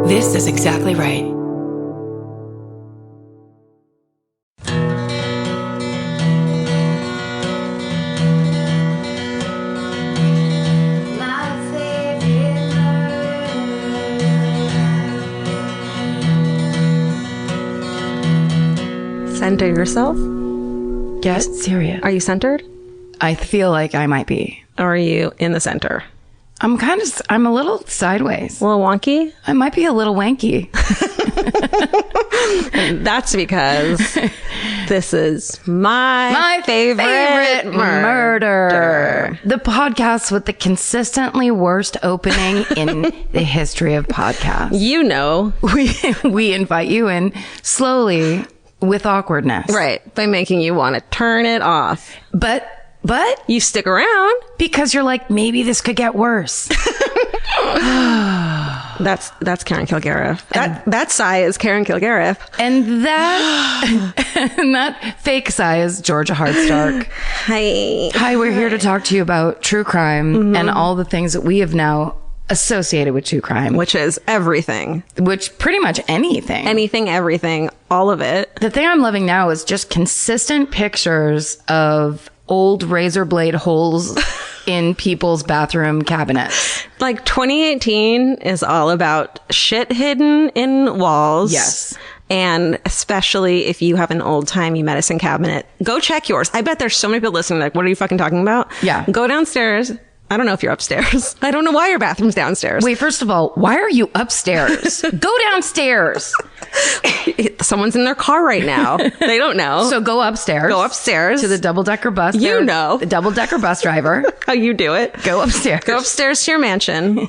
This is exactly right. Center yourself? Get serious. Are you centered? I feel like I might be. Or are you in the center? I'm a little sideways. A little wonky? I might be a little wanky. And that's because this is my favorite murder. The podcast with the consistently worst opening in the history of podcasts. You know. We invite you in slowly with awkwardness. Right. By making you want to turn it off. But you stick around. Because you're like, maybe this could get worse. That's Karen Kilgariff. That sigh is Karen Kilgariff. And that fake sigh is Georgia Hardstark. Hi, we're here to talk to you about true crime and all the things that we have now associated with true crime. Which is everything. Which pretty much anything. Anything, everything, all of it. The thing I'm loving now is just consistent pictures of old razor blade holes in people's bathroom cabinets. Like 2018 is all about shit hidden in walls. Yes. And especially if you have an old-timey medicine cabinet, go check yours. I bet there's so many people listening like, what are you fucking talking about? Yeah. Go downstairs. I don't know if you're upstairs. I don't know why your bathroom's downstairs. Wait, first of all, why are you upstairs? Go downstairs. Someone's in their car right now. They don't know. So go upstairs. Go upstairs. To the double-decker bus. You know. The double-decker bus driver. How you do it. Go upstairs. Go upstairs to your mansion.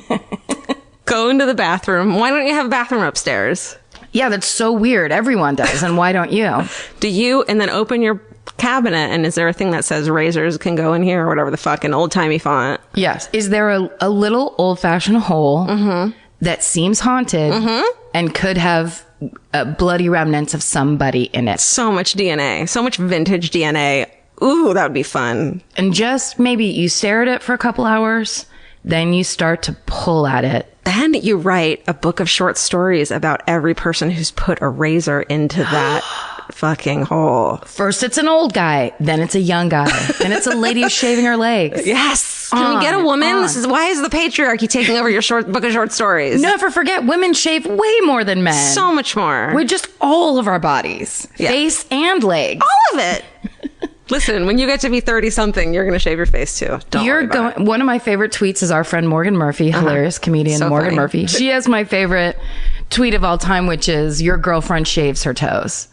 Go into the bathroom. Why don't you have a bathroom upstairs? Yeah, that's so weird. Everyone does. And why don't you? Do you? And then open your cabinet, and is there a thing that says razors can go in here or whatever the fuck, an old-timey font? Yes. Is there a little old-fashioned hole that seems haunted and could have bloody remnants of somebody in it? So much DNA. So much vintage DNA. Ooh, that would be fun. And just maybe you stare at it for a couple hours, then you start to pull at it. Then you write a book of short stories about every person who's put a razor into that fucking hole. First it's an old guy, then it's a young guy, then it's a lady who's shaving her legs. Yes. Can we get a woman? This is why is the patriarchy taking over your book of short stories? Never forget, women shave way more than men. So much more. With just all of our bodies. Yeah. Face and legs. All of it. Listen, when you get to be 30-something, you're going to shave your face too. One of my favorite tweets is our friend Morgan Murphy, hilarious comedian so Morgan Murphy. She has my favorite tweet of all time, which is, your girlfriend shaves her toes.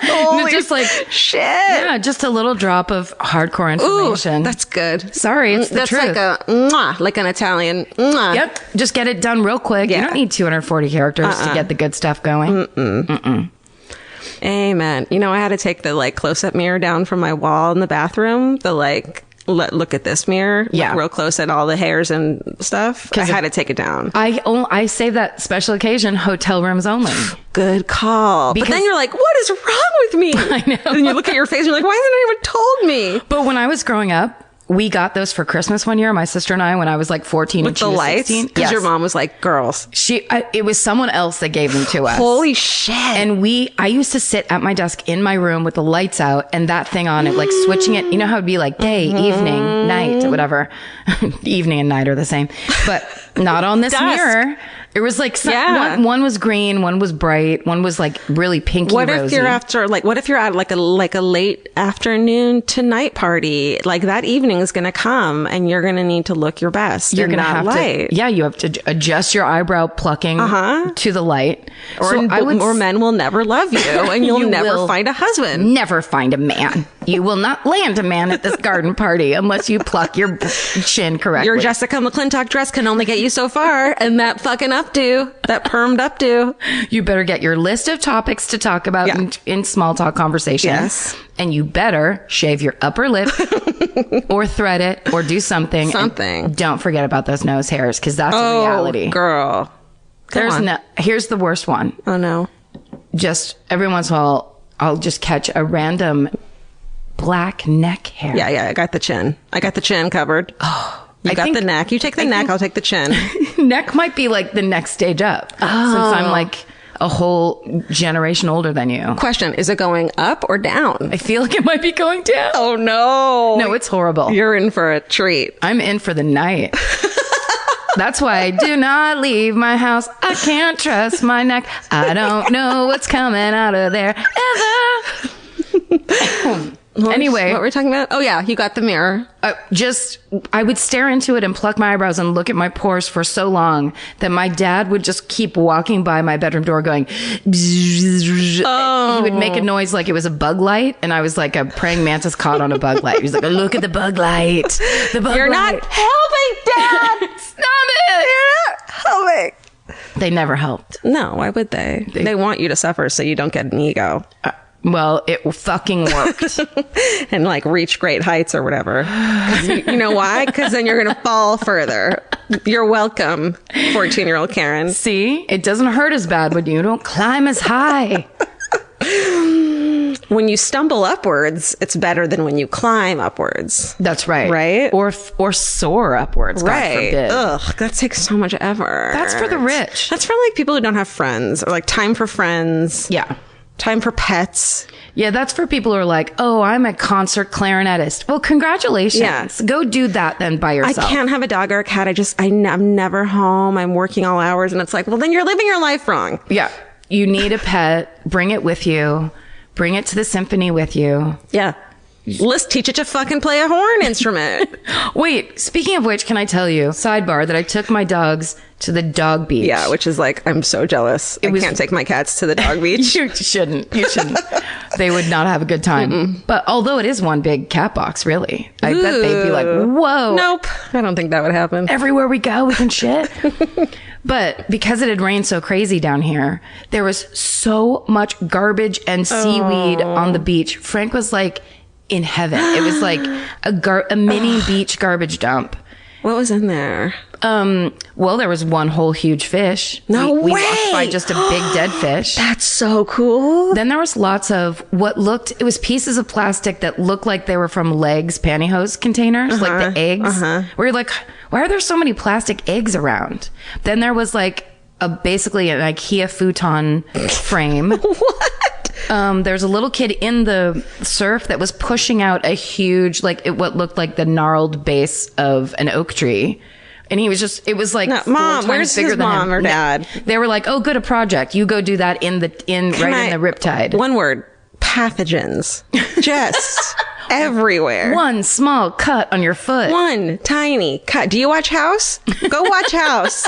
Holy just like shit. Yeah, just a little drop of hardcore information. Ooh, that's good. Sorry, it's the truth. That's like a mwah, like an Italian mwah. Yep, just get it done real quick. You don't need 240 characters to get the good stuff going. Amen. You know, I had to take the close-up mirror down from my wall in the bathroom. Look at this mirror. Yeah. Look real close at all the hairs and stuff. I had to take it down. I save that special occasion, hotel rooms only. Good call. But then you're like, what is wrong with me? I know. And you look at your face and you're like, why hasn't anyone told me? But when I was growing up, we got those for Christmas one year, my sister and I, when I was like 14 and she was 16. Because your mom was like, girls. It was someone else that gave them to us. Holy shit. And I used to sit at my desk in my room with the lights out and that thing on it, like switching it. You know how it'd be like day, evening, night, whatever. Evening and night are the same. But not on this mirror. It was like one was green, one was bright, one was like really pinky rosy. What if you're at like a late afternoon to night party? Like that evening is going to come and you're going to need to look your best. You're going to have to, you have to adjust your eyebrow plucking to the light. Or men will never love you and you'll never find a husband. Never find a man. You will not land a man at this garden party unless you pluck your chin correctly. Your Jessica McClintock dress can only get you so far, and that fucking updo, that permed updo. You better get your list of topics to talk about in small talk conversation. Yes. And you better shave your upper lip or thread it or do something. And don't forget about those nose hairs, because that's a reality. Girl. Here's the worst one. Oh, no. Just every once in a while, I'll just catch a random black neck hair. Yeah, I got the chin. I got the chin covered. Oh, you got the neck. You take the neck, I'll take the chin. Neck might be like the next stage up. Since I'm like a whole generation older than you. Question, is it going up or down? I feel like it might be going down. Oh, no. No, it's horrible. You're in for a treat. I'm in for the night. That's why I do not leave my house. I can't trust my neck. I don't know what's coming out of there ever. Anyway. What were we talking about? Oh, yeah. You got the mirror. I would stare into it and pluck my eyebrows and look at my pores for so long that my dad would just keep walking by my bedroom door going, he would make a noise like it was a bug light. And I was like a praying mantis caught on a bug light. He was like, look at the bug light. The bug You're light. not helping, Dad. Stop it. You're not helping. They never helped. No, why would they? They want you to suffer so you don't get an ego. Well, it fucking worked. And like reach great heights or whatever. You know why? Because then you're going to fall further. You're welcome, 14-year-old Karen. See? It doesn't hurt as bad when you don't climb as high. When you stumble upwards, it's better than when you climb upwards. That's right. Right? Or soar upwards, Right. God forbid. Ugh, that takes so much effort. That's for the rich. That's for like people who don't have friends or like time for friends. Yeah. Time for pets. Yeah, that's for people who are like, oh, I'm a concert clarinetist. Well, congratulations. Yeah. Go do that then by yourself. I can't have a dog or a cat. I'm never home. I'm working all hours. And it's like, well, then you're living your life wrong. Yeah. You need a pet. Bring it with you. Bring it to the symphony with you. Yeah. Let's teach it to fucking play a horn instrument. Wait, speaking of which, can I tell you, sidebar, that I took my dogs to the dog beach. Yeah, which is like, I'm so jealous. I can't take my cats to the dog beach. You shouldn't. They would not have a good time. Mm-mm. But although it is one big cat box, really, I bet they'd be like, whoa. Nope. I don't think that would happen. Everywhere we go, we can shit. But because it had rained so crazy down here, there was so much garbage and seaweed on the beach. Frank was like in heaven. It was like a mini beach garbage dump. What was in there? Well, there was one whole huge fish. No way! We walked by just a big dead fish. That's so cool. Then there was lots of it was pieces of plastic that looked like they were from Legs pantyhose containers, like the eggs. Where you're like, why are there so many plastic eggs around? Then there was like basically an IKEA futon frame. What? There's a little kid in the surf that was pushing out a huge, what looked like the gnarled base of an oak tree. And he was it was like, no, Mom, where's his mom or dad? They were like, oh, good, a project. You go do that in the riptide. One word, pathogens. Just everywhere. One small cut on your foot. One tiny cut. Do you watch House? Go watch House.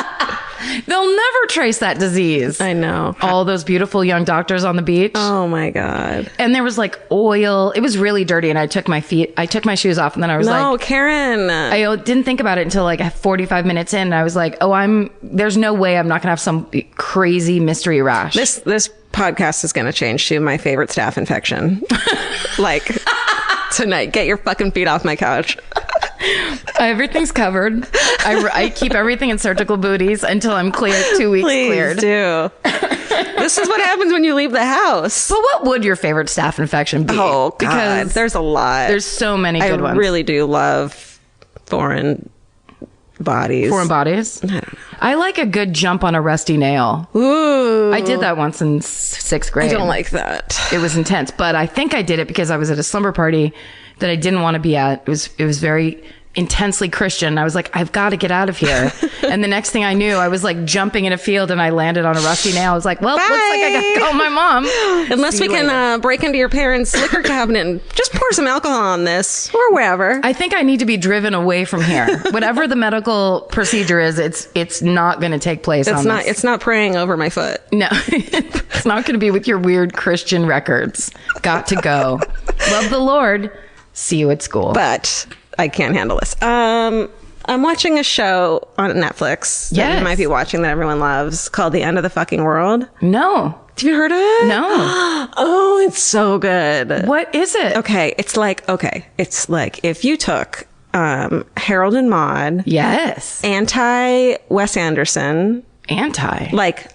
They'll never trace that disease. I know. All those beautiful young doctors on the beach. Oh my God. And there was like oil. It was really dirty. And I took my shoes off and then I was like, no, Karen. I didn't think about it until like 45 minutes in. And I was like, oh, there's no way I'm not going to have some crazy mystery rash. This podcast is going to change to my favorite staph infection. Like tonight, get your fucking feet off my couch. Everything's covered. I keep everything in surgical booties until I'm cleared. 2 weeks Please cleared. Do. This is what happens when you leave the house. But what would your favorite staph infection be? Oh, God. Because there's a lot. There's so many good ones. I really do love foreign bodies. Foreign bodies? I don't know. I like a good jump on a rusty nail. Ooh. I did that once in 6th grade. I don't like that. It was intense, but I think I did it because I was at a slumber party that I didn't want to be at. It was very intensely Christian. I was like, I've got to get out of here. And the next thing I knew, I was like jumping in a field and I landed on a rusty nail. I was like, well, Bye. looks like I got to call my mom. Unless we can break into your parents' liquor cabinet and just pour some alcohol on this or wherever. I think I need to be driven away from here. Whatever the medical procedure is, it's not going to take place on this. It's not praying over my foot. No, it's not going to be with your weird Christian records. Got to go. Love the Lord. See you at school. But I can't handle this. I'm watching a show on Netflix that you might be watching that everyone loves called The End of the Fucking World. No. Have you heard of it? No. Oh, it's so good. What is it? Okay. It's like if you took Harold and Maude. Yes. Anti-Wes Anderson. Anti? Like...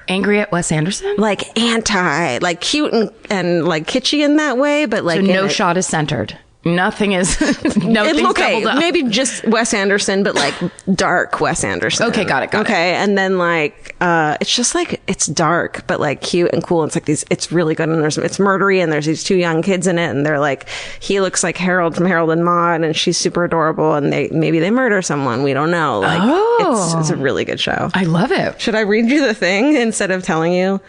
Angry at Wes Anderson? Like anti, like cute and like kitschy in that way, but like... So no shot is centered. Nothing is nothing's doubled up. Maybe just Wes Anderson, but like dark Wes Anderson. Okay, got it. Okay, and then like it's just like it's dark but like cute and cool. It's like it's really good, and it's murdery, and there's these two young kids in it, and they're like, he looks like Harold from Harold and Maude, and she's super adorable, and maybe they murder someone, we don't know. Like it's a really good show. I love it. Should I read you the thing instead of telling you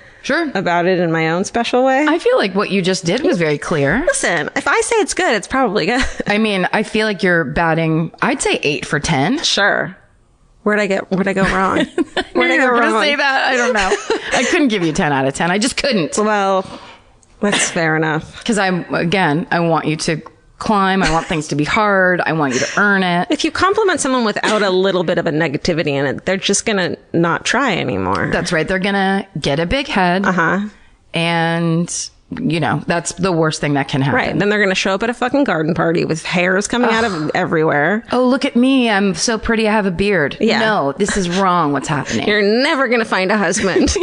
about it in my own special way? I feel like what you just did was very clear. Listen, if I say it's good, it's probably good. I mean, I feel like you're batting, I'd say 8 for 10. Sure. Where'd I go wrong? Where'd I go wrong? To say that? I don't know. I couldn't give you 10 out of 10. I just couldn't. Well, that's fair enough. Because I want you to climb. I want things to be hard. I want you to earn it. If you compliment someone without a little bit of a negativity in it, they're just going to not try anymore. That's right. They're going to get a big head. And, you know, that's the worst thing that can happen. Right. Then they're going to show up at a fucking garden party with hairs coming out of everywhere. Oh, look at me. I'm so pretty. I have a beard. Yeah. No, this is wrong. What's happening? You're never going to find a husband.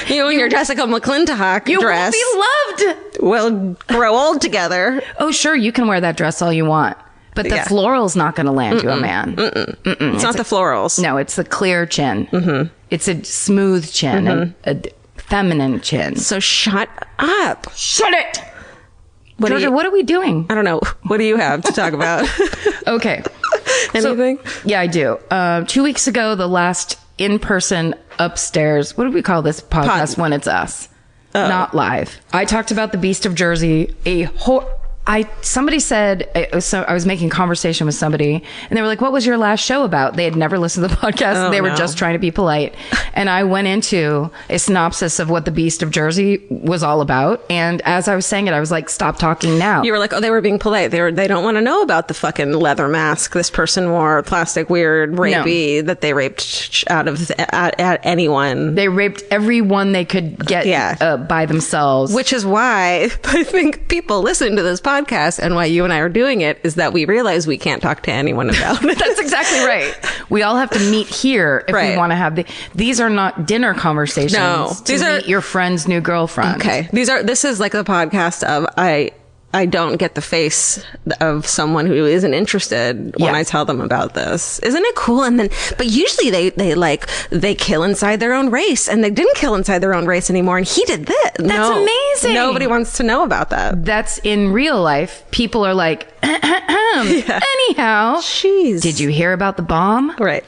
You and your Jessica McClintock dress. You won't be loved. We'll grow old together. Oh, sure. You can wear that dress all you want. But the floral's not going to land you a man. It's not the florals. No, it's the clear chin. It's a smooth chin and a feminine chin. So shut up. Shut it. Georgia, what are we doing? I don't know. What do you have to talk about? Okay. Anything? Yeah, I do. 2 weeks ago, the last in-person upstairs, what do we call this podcast when it's us? Not live. I talked about the Beast of Jersey, somebody said, so I was making conversation with somebody and they were like, what was your last show about? They had never listened to the podcast. They were just trying to be polite. And I went into a synopsis of what the Beast of Jersey was all about. And as I was saying it, I was like, stop talking now. You were like, oh, they were being polite. They don't want to know about the fucking leather mask this person wore, plastic, weird, rapey, that they raped out of at anyone. They raped everyone they could get by themselves. Which is why I think people listen to this podcast, and why you and I are doing it is that we realize we can't talk to anyone about it. That's exactly right. We all have to meet here if we want to have these are not dinner conversations. No, these are your friend's new girlfriend. Okay. This is like the podcast of I don't get the face of someone who isn't interested when I tell them about this. Isn't it cool? And then, but usually they kill inside their own race, and they didn't kill inside their own race anymore. And he did this. That's amazing. Nobody wants to know about that. That's in real life. People are like, anyhow, jeez. Did you hear about the bomb? Right.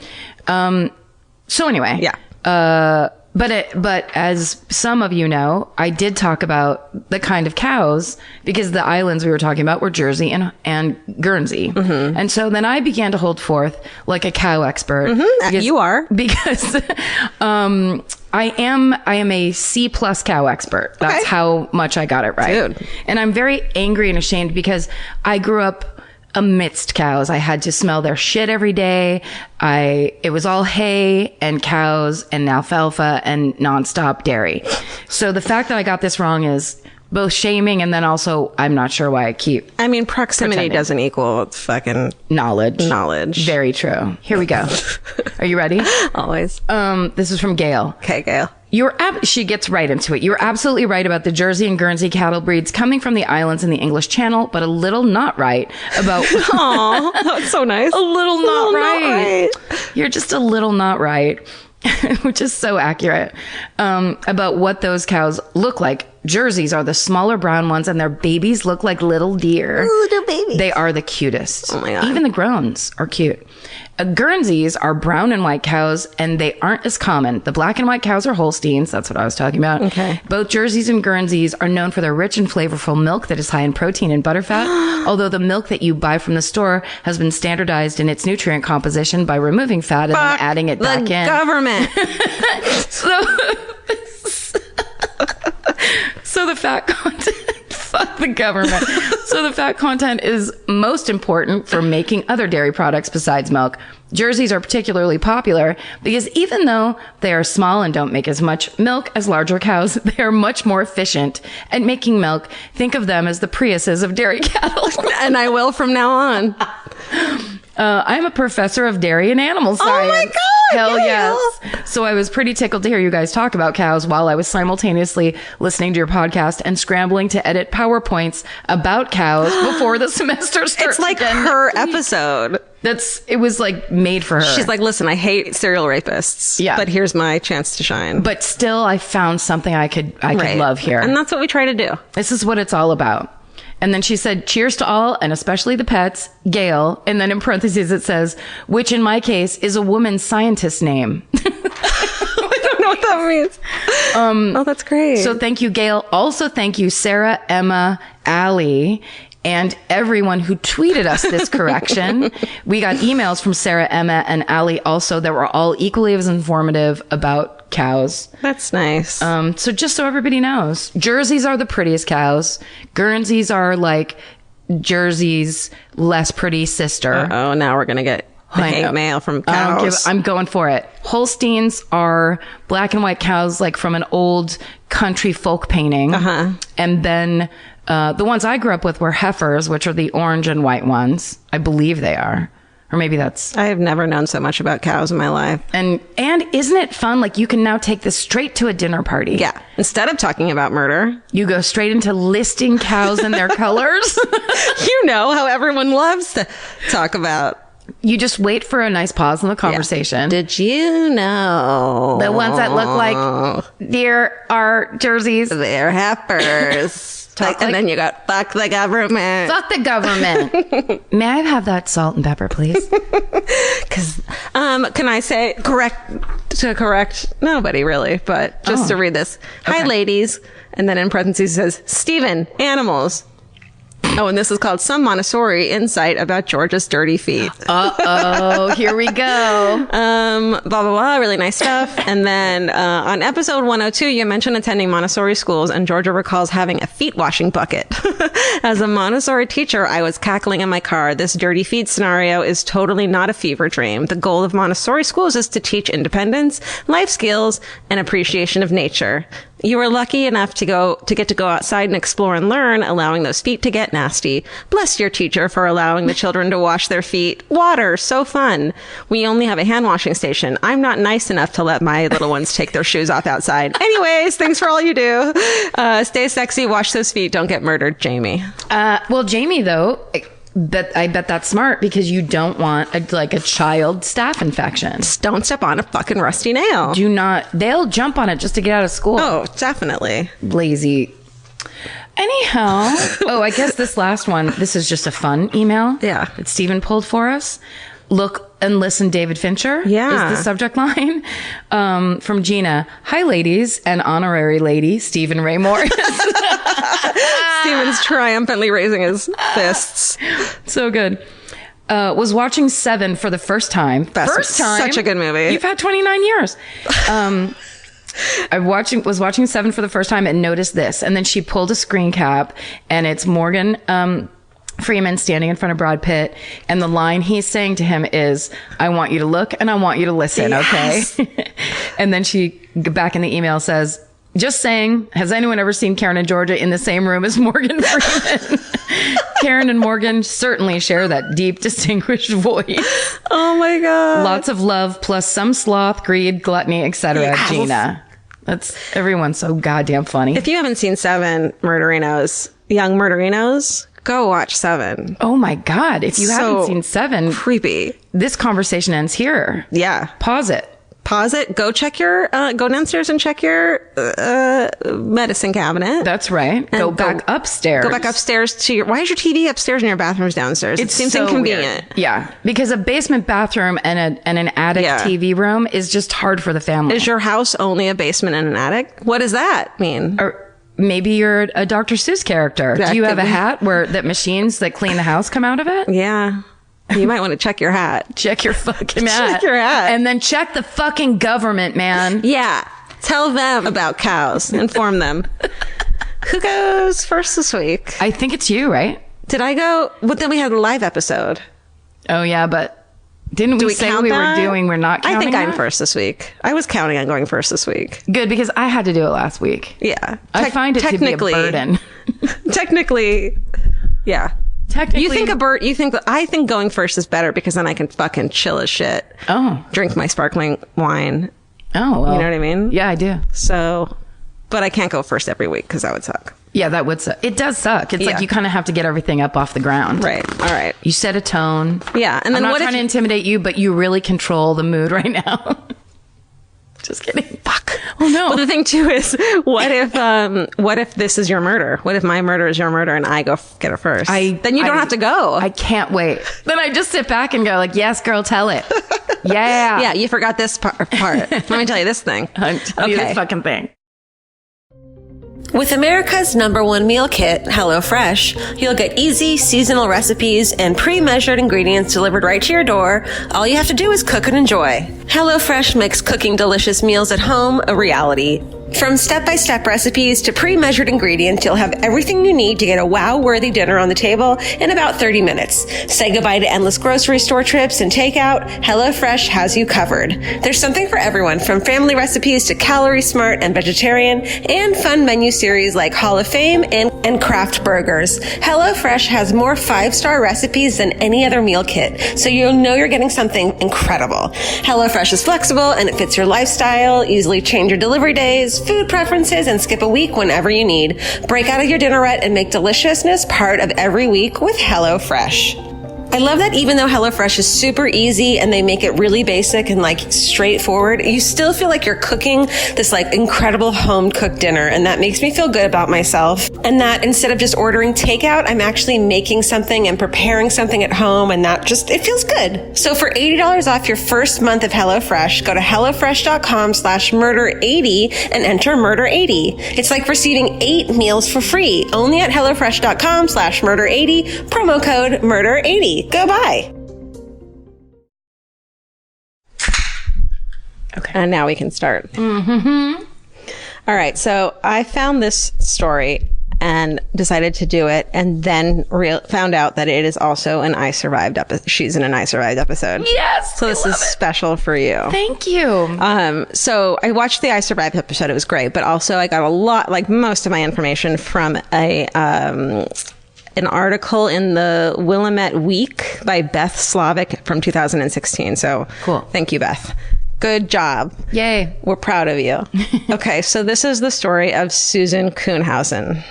So anyway, But as some of you know, I did talk about the kind of cows because the islands we were talking about were Jersey and Guernsey. And so then I began to hold forth like a cow expert. Because, you are. Because I am a C+ cow expert. That's how much I got it right. Dude. And I'm very angry and ashamed because I grew up amidst cows. I had to smell their shit every day. It was all hay and cows and alfalfa and nonstop dairy. So the fact that I got this wrong is both shaming and then also I'm not sure why I keep. I mean, proximity doesn't equal fucking knowledge. Very true. Here we go. Are you ready? Always. This is from Gail. Okay, Gail. She gets right into it. You're absolutely right about the Jersey and Guernsey cattle breeds coming from the islands in the English Channel, but a little not right about. Aw, that's so nice. A little not right. You're just a little not right, which is so accurate. About what those cows look like. Jerseys are the smaller brown ones, and their babies look like little deer. Little babies. They are the cutest. Oh my God. Even the groans are cute. Guernseys are brown and white cows, and they aren't as common. The black and white cows are Holsteins. That's what I was talking about. Okay. Both Jerseys and Guernseys are known for their rich and flavorful milk that is high in protein and butterfat, although the milk that you buy from the store has been standardized in its nutrient composition by removing fat and then adding it back in. The government. So the fat content, fuck the government. So the fat content is most important for making other dairy products besides milk. Jerseys are particularly popular because even though they are small and don't make as much milk as larger cows, they are much more efficient at making milk. Think of them as the Priuses of dairy cattle. And I will from now on. I'm a professor of dairy and animal science. Oh my God! Hell yes. So I was pretty tickled to hear you guys talk about cows while I was simultaneously listening to your podcast and scrambling to edit PowerPoints about cows before the semester starts. It's like her episode. It was like made for her. She's like, listen, I hate serial rapists. Yeah. But here's my chance to shine. But still, I found something I could love here. And that's what we try to do. This is what it's all about. And then she said, cheers to all, and especially the pets, Gail. And then in parentheses, it says, which in my case is a woman scientist name. I don't know what that means. Oh, that's great. So thank you, Gail. Also, thank you, Sarah, Emma, Allie, and everyone who tweeted us this correction. We got emails from Sarah, Emma, and Allie also that were all equally as informative about cows. That's nice. So just so everybody knows, Jerseys are the prettiest cows. Guernseys are like Jersey's less pretty sister. Oh, now we're going to get hate mail from cows. I'm going for it. Holsteins are black and white cows, like from an old country folk painting. And then the ones I grew up with were heifers, which are the orange and white ones. I believe they are. Or maybe that's... I have never known so much about cows in my life. And isn't it fun? Like, you can now take this straight to a dinner party. Yeah. Instead of talking about murder. You go straight into listing cows and their colors. You know how everyone loves to talk about... You just wait for a nice pause in the conversation. Yeah. Did you know? The ones that look like deer are jerseys. They're heifers. And then you got fuck the government. Fuck the government. May I have that salt and pepper, please? Because, can I say correct nobody really, but just to read this. Okay. Hi, ladies. And then in parentheses says, Stephen, animals. Oh, and this is called Some Montessori Insight About Georgia's Dirty Feet. Uh-oh, here we go. Blah, blah, blah, really nice stuff. And then on episode 102, you mentioned attending Montessori schools, and Georgia recalls having a feet washing bucket. As a Montessori teacher, I was cackling in my car. This dirty feet scenario is totally not a fever dream. The goal of Montessori schools is to teach independence, life skills, and appreciation of nature. You were lucky enough to get to go outside and explore and learn, allowing those feet to get nasty. Bless your teacher for allowing the children to wash their feet. Water, so fun. We only have a hand washing station. I'm not nice enough to let my little ones take their shoes off outside. Anyways, thanks for all you do. Stay sexy, wash those feet, don't get murdered, Jamie. Well, Jamie, though... I bet that's smart because you don't want a child staph infection. Just don't step on a fucking rusty nail. Do not. They'll jump on it just to get out of school. Oh, definitely. Lazy. Anyhow. Oh, I guess this last one, this is just a fun email. Yeah. That Stephen pulled for us. Look and listen, David Fincher. Yeah. Is the subject line. From Gina. Hi, ladies and honorary lady, Stephen Ray Morris. Steven's triumphantly raising his fists. So good. Was watching Seven for the first time. First time. Such a good movie. You've had 29 years. I was watching Seven for the first time and noticed this. And then she pulled a screen cap, and it's Morgan Freeman standing in front of Brad Pitt, and the line he's saying to him is, I want you to look and I want you to listen, yes. Okay? And then she, back in the email, says, just saying, has anyone ever seen Karen and Georgia in the same room as Morgan Freeman? Karen and Morgan certainly share that deep, distinguished voice. Oh my God. Lots of love, plus some sloth, greed, gluttony, etc. Yes. Gina. That's everyone's so goddamn funny. If you haven't seen Seven, Murderinos, Young Murderinos, go watch Seven. Oh my God. If you haven't seen Seven, creepy. This conversation ends here. Yeah. Pause it. Go check your, go downstairs and check your medicine cabinet. That's right. Go back upstairs. Go back upstairs to your, why is your TV upstairs and your bathroom's downstairs? It seems so inconvenient. Weird. Yeah. Because a basement bathroom and an attic TV room is just hard for the family. Is your house only a basement and an attic? What does that mean? Or maybe you're a Dr. Seuss character. Do you have a hat that machines that clean the house come out of it? Yeah. You might want to check your hat. Check your fucking hat. Check your hat. And then check the fucking government, man. Yeah. Tell them about cows. Inform them. Who goes first this week? I think it's you, right? Did I go? But then we had a live episode. Oh, yeah, but didn't we say we're not counting I think I'm that? first this week. I was counting on going first this week. Good, because I had to do it last week. Yeah. I find it to be a burden. Technically, yeah. Technically, I think going first is better because then I can fucking chill as shit. Oh. Drink my sparkling wine. Oh, well. You know what I mean? Yeah, I do. So, but I can't go first every week because that would suck. Yeah, that would suck. It does suck. It's like you kind of have to get everything up off the ground. Right. All right. You set a tone. Yeah. And then I'm not trying to intimidate you, but you really control the mood right now. Just kidding. Fuck. Oh no. Well, the thing too is, what if this is your murder? What if my murder is your murder and I go get it first? Then you don't have to go. I can't wait. Then I just sit back and go like, yes, girl, tell it. Yeah. Yeah, you forgot this part. Let me tell you this thing. I'll tell you this fucking thing. With America's #1 meal kit, HelloFresh, you'll get easy, seasonal recipes and pre-measured ingredients delivered right to your door. All you have to do is cook and enjoy. HelloFresh makes cooking delicious meals at home a reality. From step-by-step recipes to pre-measured ingredients, you'll have everything you need to get a wow-worthy dinner on the table in about 30 minutes. Say goodbye to endless grocery store trips and takeout. HelloFresh has you covered. There's something for everyone, from family recipes to calorie smart and vegetarian, and fun menu series like Hall of Fame and craft burgers. HelloFresh has more 5-star recipes than any other meal kit, so you'll know you're getting something incredible. HelloFresh is flexible and it fits your lifestyle. Easily change your delivery days, food preferences, and skip a week whenever you need. Break out of your dinnerette and make deliciousness part of every week with HelloFresh. I love that even though HelloFresh is super easy and they make it really basic and like straightforward, you still feel like you're cooking this like incredible home cooked dinner. And that makes me feel good about myself. And that instead of just ordering takeout, I'm actually making something and preparing something at home. And that just, it feels good. So for $80 off your first month of HelloFresh, go to HelloFresh.com/murder80 and enter murder80. It's like receiving 8 meals for free only at HelloFresh.com/murder80, promo code murder80. Go buy. Okay. And now we can start. Mm-hmm. All right. So I found this story and decided to do it, and then found out that it is also an I Survived episode. She's in an I Survived episode. Yes. So this is special for you. Thank you. So I watched the I Survived episode. It was great, but also I got a lot, like most of my information from an article in the Willamette Week by Beth Slavic from 2016. So cool. Thank you, Beth. Good job. Yay. We're proud of you. Okay, so this is the story of Susan Kuhnhausen.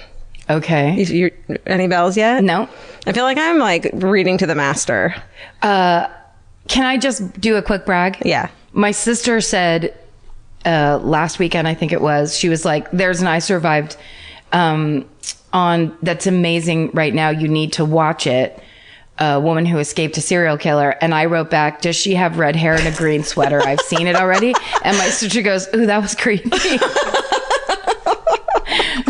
Okay. Any bells yet? No. I feel like I'm like reading to the master. Can I just do a quick brag? Yeah. My sister said last weekend, I think it was, she was like, there's an I Survived on that's amazing right now. You need to watch it. A woman who escaped a serial killer. And I wrote back, does she have red hair and a green sweater? I've seen it already. And my sister goes, ooh, that was creepy.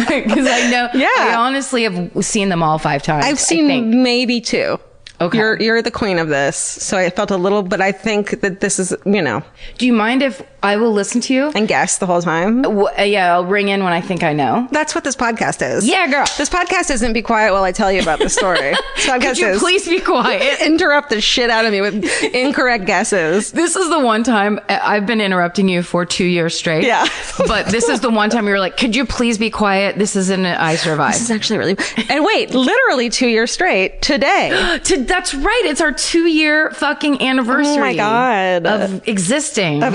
Because I know, I honestly have seen them all 5 times. I've seen maybe 2. Okay. You're the queen of this. So I felt a little, but I think that this is, Do you mind if I will listen to you? And guess the whole time? Yeah, I'll ring in when I think I know. That's what this podcast is. Yeah, girl. This podcast isn't be quiet while I tell you about the story. This podcast Could you please be quiet? Interrupt the shit out of me with incorrect guesses. This is the one time I've been interrupting you for 2 years straight. Yeah. But this is the one time you were like, could you please be quiet? This isn't an I Survived. This is actually really... And wait, literally 2 years straight today. That's right. It's our 2-year fucking anniversary. Oh my God. Of existing. Of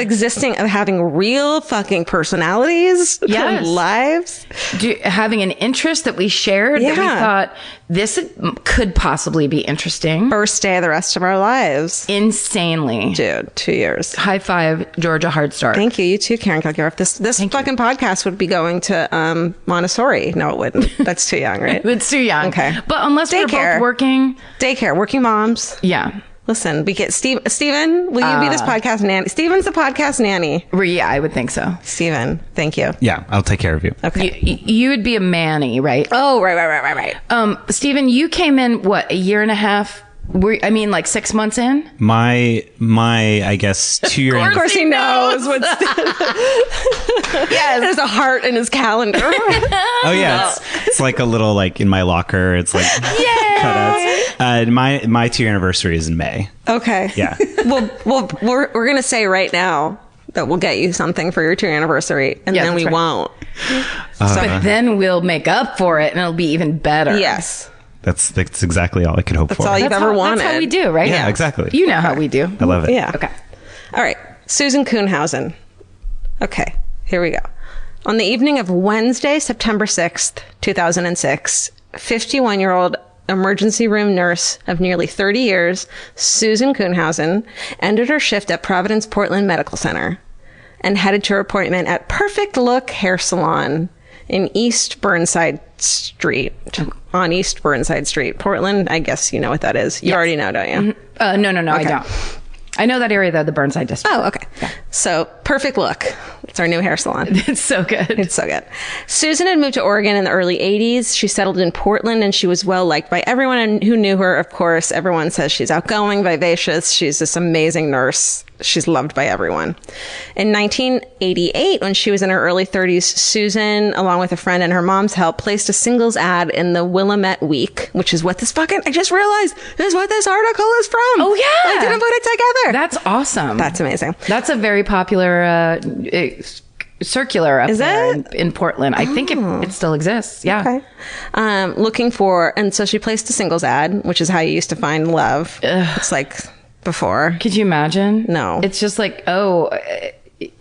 having real fucking personalities. Yes. Lives. Having an interest that we shared. Yeah. That we thought this could possibly be interesting. First day of the rest of our lives. Insanely. Dude, 2 years. High five, Georgia Hardstark. Thank you. You too, Karen Kilgariff. This fucking podcast would be going to Montessori. No, it wouldn't. That's too young, right? It's too young. Okay. But unless we're both working. Daycare. Working moms. Yeah. Listen, we get Steven, will you be this podcast nanny? Steven's the podcast nanny. Yeah, I would think so. Steven, thank you. Yeah, I'll take care of you. Okay. You would be a Manny, right? Oh, right. Steven, you came in, what, a year and a half? Like 6 months in? My, I guess 2 years. Of course he knows what's... Yeah, there's a heart in his calendar. Oh yeah, it's like a little like in my locker. It's like cutouts. My 2-year anniversary is in May. Okay. Yeah. Well, we're gonna say right now that we'll get you something for your 2-year anniversary, and then we won't. But then we'll make up for it, and it'll be even better. Yes. That's exactly all I could hope for. That's all you've ever wanted. That's how we do, right? Yeah, exactly. You know how we do. I love it. Yeah. Okay. All right. Susan Kuhnhausen. Okay, here we go. On the evening of Wednesday, September 6th, 2006, 51-year-old emergency room nurse of nearly 30 years, Susan Kuhnhausen, ended her shift at Providence Portland Medical Center and headed to her appointment at Perfect Look Hair Salon in East Burnside Street. On East Burnside Street. Portland, I guess you know what that is. You already know, don't you? No, I don't. I know that area, though, the Burnside district. Oh, okay. Yeah. So, Perfect Look. It's our new hair salon. It's so good. It's so good. Susan had moved to Oregon in the early 80s. She settled in Portland, and she was well liked by everyone who knew her. Of course, everyone says she's outgoing, vivacious. She's this amazing nurse. She's loved by everyone. In 1988, when she was in her early 30s, Susan, along with a friend and her mom's help, placed a singles ad in the Willamette Week, which is what I just realized is what this article is from. Oh, yeah. I didn't put it together. That's awesome. That's amazing. That's a very popular circular up Is there it? in Portland. I think it still exists. Yeah. Okay. Looking for, and so she placed a singles ad, which is how you used to find love. It's like before. Could you imagine? No. It's just like,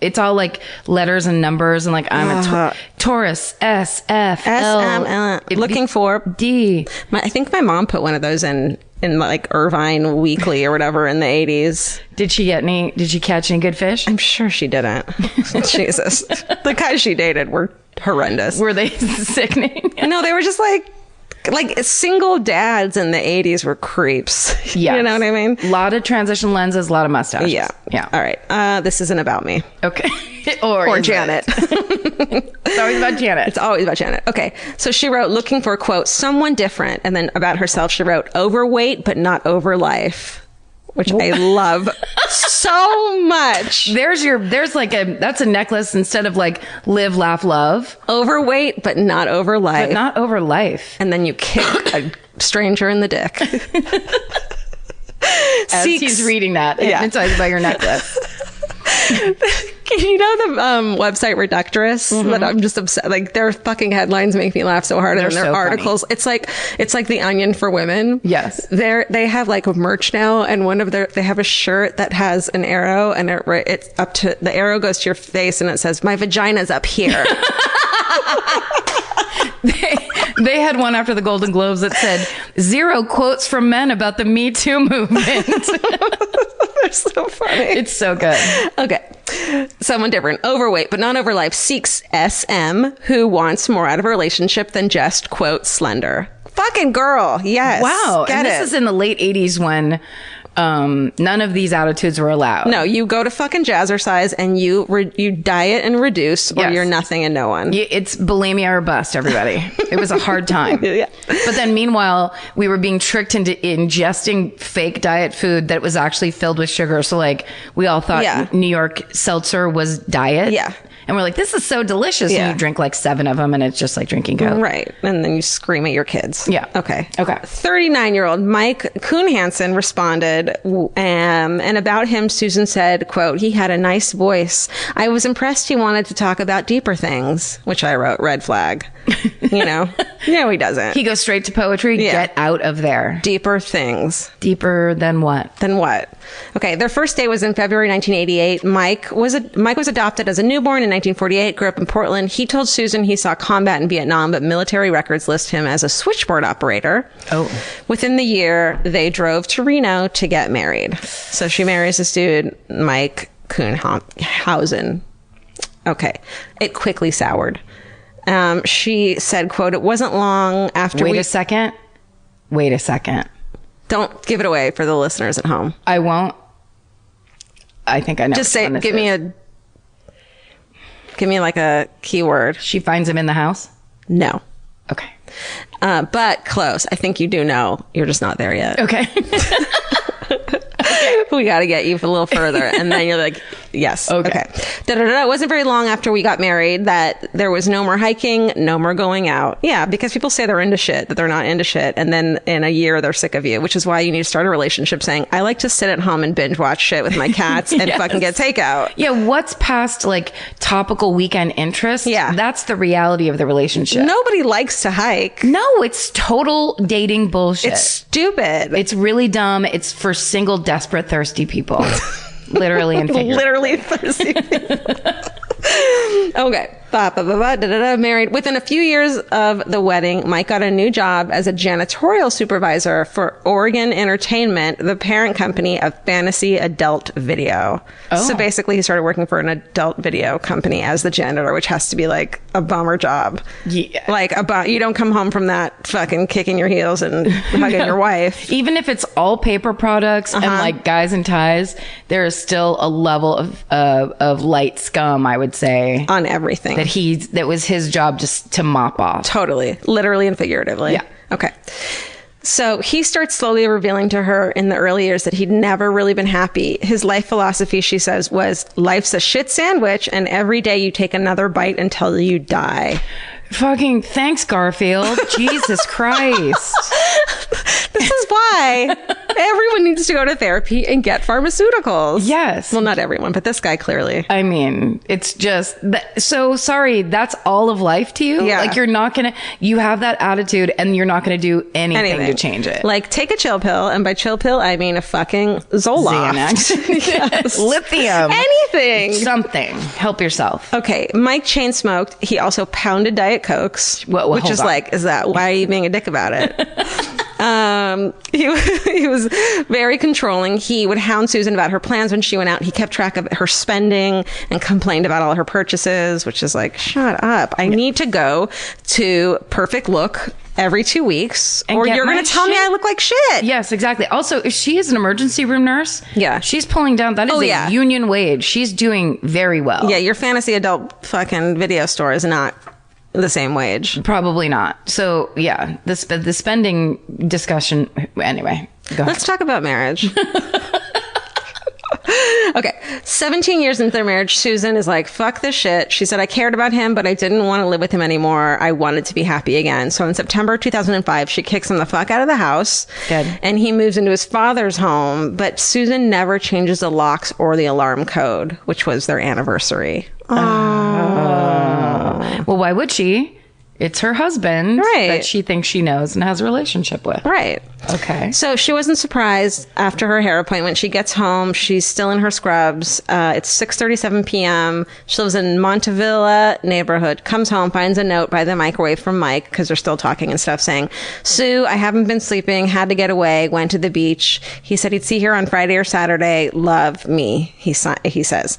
it's all like letters and numbers and like I'm a Taurus, S, F, L. Looking for D. I think my mom put one of those in like Irvine Weekly or whatever in the 80s. Did she catch any good fish? I'm sure she didn't. Jesus. The guys she dated were horrendous. Were they sickening? No, they were just like single dads in the 80s were creeps. Yes. You know what I mean? A lot of transition lenses, a lot of mustaches. Yeah. Yeah. All right. This isn't about me. Okay. or Janet. It's always about Janet. It's always about Janet. Okay. So she wrote, looking for, quote, someone different. And then about herself, she wrote, overweight, but not over life, which I love so much. That's a necklace instead of like live, laugh, love. Overweight, but not over life. But not over life. And then you kick a stranger in the dick. As he's reading that, hypnotized by your necklace. You know the website Reductress? That I'm just obsessed. Like their fucking headlines make me laugh so hard, and their so articles. funny. It's like the Onion for women. Yes, they have like a merch now, and they have a shirt that has an arrow, and it's up to the arrow goes to your face, and it says "My vagina's up here." They had one after the Golden Globes that said 0 quotes from men about the Me Too movement. They're so funny. It's so good. Okay. Someone different. Overweight, but not over life, seeks SM, who wants more out of a relationship than just, quote, slender. Fucking girl. Yes. Wow. And this is in the late 80s when none of these attitudes were allowed. No, you go to fucking Jazzercise and you diet and reduce, or you're nothing and no one. It's bulimia or bust, everybody. It was a hard time. Yeah. But then meanwhile, we were being tricked into ingesting fake diet food that was actually filled with sugar. So like we all thought New York seltzer was diet. Yeah. And we're like, this is so delicious. Yeah. And you drink like 7 of them and it's just like drinking Coke. Right. And then you scream at your kids. Yeah. Okay. 39-year-old Mike Kuhnhausen responded, and about him, Susan said, quote, he had a nice voice. I was impressed he wanted to talk about deeper things, which I wrote, red flag. You know? No, he doesn't. He goes straight to poetry. Yeah. Get out of there. Deeper things. Deeper than what? Than what? Okay, their first date was in February 1988. Mike was adopted as a newborn in 1948, grew up in Portland. He told Susan he saw combat in Vietnam, but military records list him as a switchboard operator. Oh. Within the year, they drove to Reno to get married. So she marries this dude, Mike Kuhnhausen. Okay. It quickly soured. She said, quote, it wasn't long after Wait a second. Don't give it away for the listeners at home. I won't. I think I know. Just say, give me like a keyword. She finds him in the house? No. Okay. But close. I think you do know. You're just not there yet. Okay. We got to get you a little further. And then you're like, Yes. Okay. It wasn't very long after we got married that there was no more hiking, no more going out. Yeah, because people say they're into shit, that they're not into shit. And then in a year, they're sick of you, which is why you need to start a relationship saying, I like to sit at home and binge watch shit with my cats and fucking get takeout. Yeah, what's past like topical weekend interest? Yeah. That's the reality of the relationship. Nobody likes to hike. No, it's total dating bullshit. It's stupid. It's really dumb. It's for single, desperate, thirsty people. Literally and figuratively. Literally thirsty. Okay. Married. Within a few years of the wedding, Mike got a new job as a janitorial supervisor for Oregon Entertainment, the parent company of Fantasy Adult Video. Oh. So basically, he started working for an adult video company as the janitor, which has to be like a bummer job. Yeah. Like, you don't come home from that fucking kicking your heels and hugging your wife. Even if it's all paper products and like guys and ties, there is still a level of light scum, I would say, On everything. that was his job just to mop off. Totally. Literally and figuratively. Yeah. Okay. So he starts slowly revealing to her in the early years that he'd never really been happy. His life philosophy, she says, was life's a shit sandwich and every day you take another bite until you die. Fucking thanks, Garfield. Jesus Christ. This is why everyone needs to go to therapy and get pharmaceuticals. Yes. Well, not everyone, but this guy clearly. I mean, it's just so sorry. That's all of life to you. Yeah. Like you have that attitude and you're not going to do anything to change it. Like, take a chill pill. And by chill pill, I mean a fucking Zoloft. Xanax. Yes. Lithium. Anything. Something. Help yourself. Okay. Mike chain smoked. He also pounded Diet Cokes, Well, which hold is on. like, is that, why are you being a dick about it? He was very controlling. He would hound Susan about her plans when she went out. He kept track of her spending and complained about all her purchases, which is like, shut up. I need to go to Perfect Look every 2 weeks, And or get you're my going to tell me shit. I look like shit. Yes, exactly. Also, if she is an emergency room nurse, Yeah. she's pulling down. That is a union wage. She's doing very well. Yeah, your fantasy adult fucking video store is not the same wage. Probably not. So yeah, the spending discussion. Anyway, go Let's talk about marriage. Okay, 17 years into their marriage, Susan is like, fuck this shit. She said, I cared about him, but I didn't want to live with him anymore. I wanted to be happy again. So in September 2005, she kicks him the fuck out of the house. Good. And he moves into his father's home, but Susan never changes the locks or the alarm code, which was their anniversary. Well, why would she? It's her husband Right. that she thinks she knows and has a relationship with. Right. Okay. So she wasn't surprised after her hair appointment. She gets home. She's still in her scrubs. It's 6:37 p.m. She lives in Montevilla neighborhood. Comes home, finds a note by the microwave from Mike, because they're still talking and stuff, saying, Sue, I haven't been sleeping. Had to get away. Went to the beach. He said he'd see her on Friday or Saturday. Love, me, he says.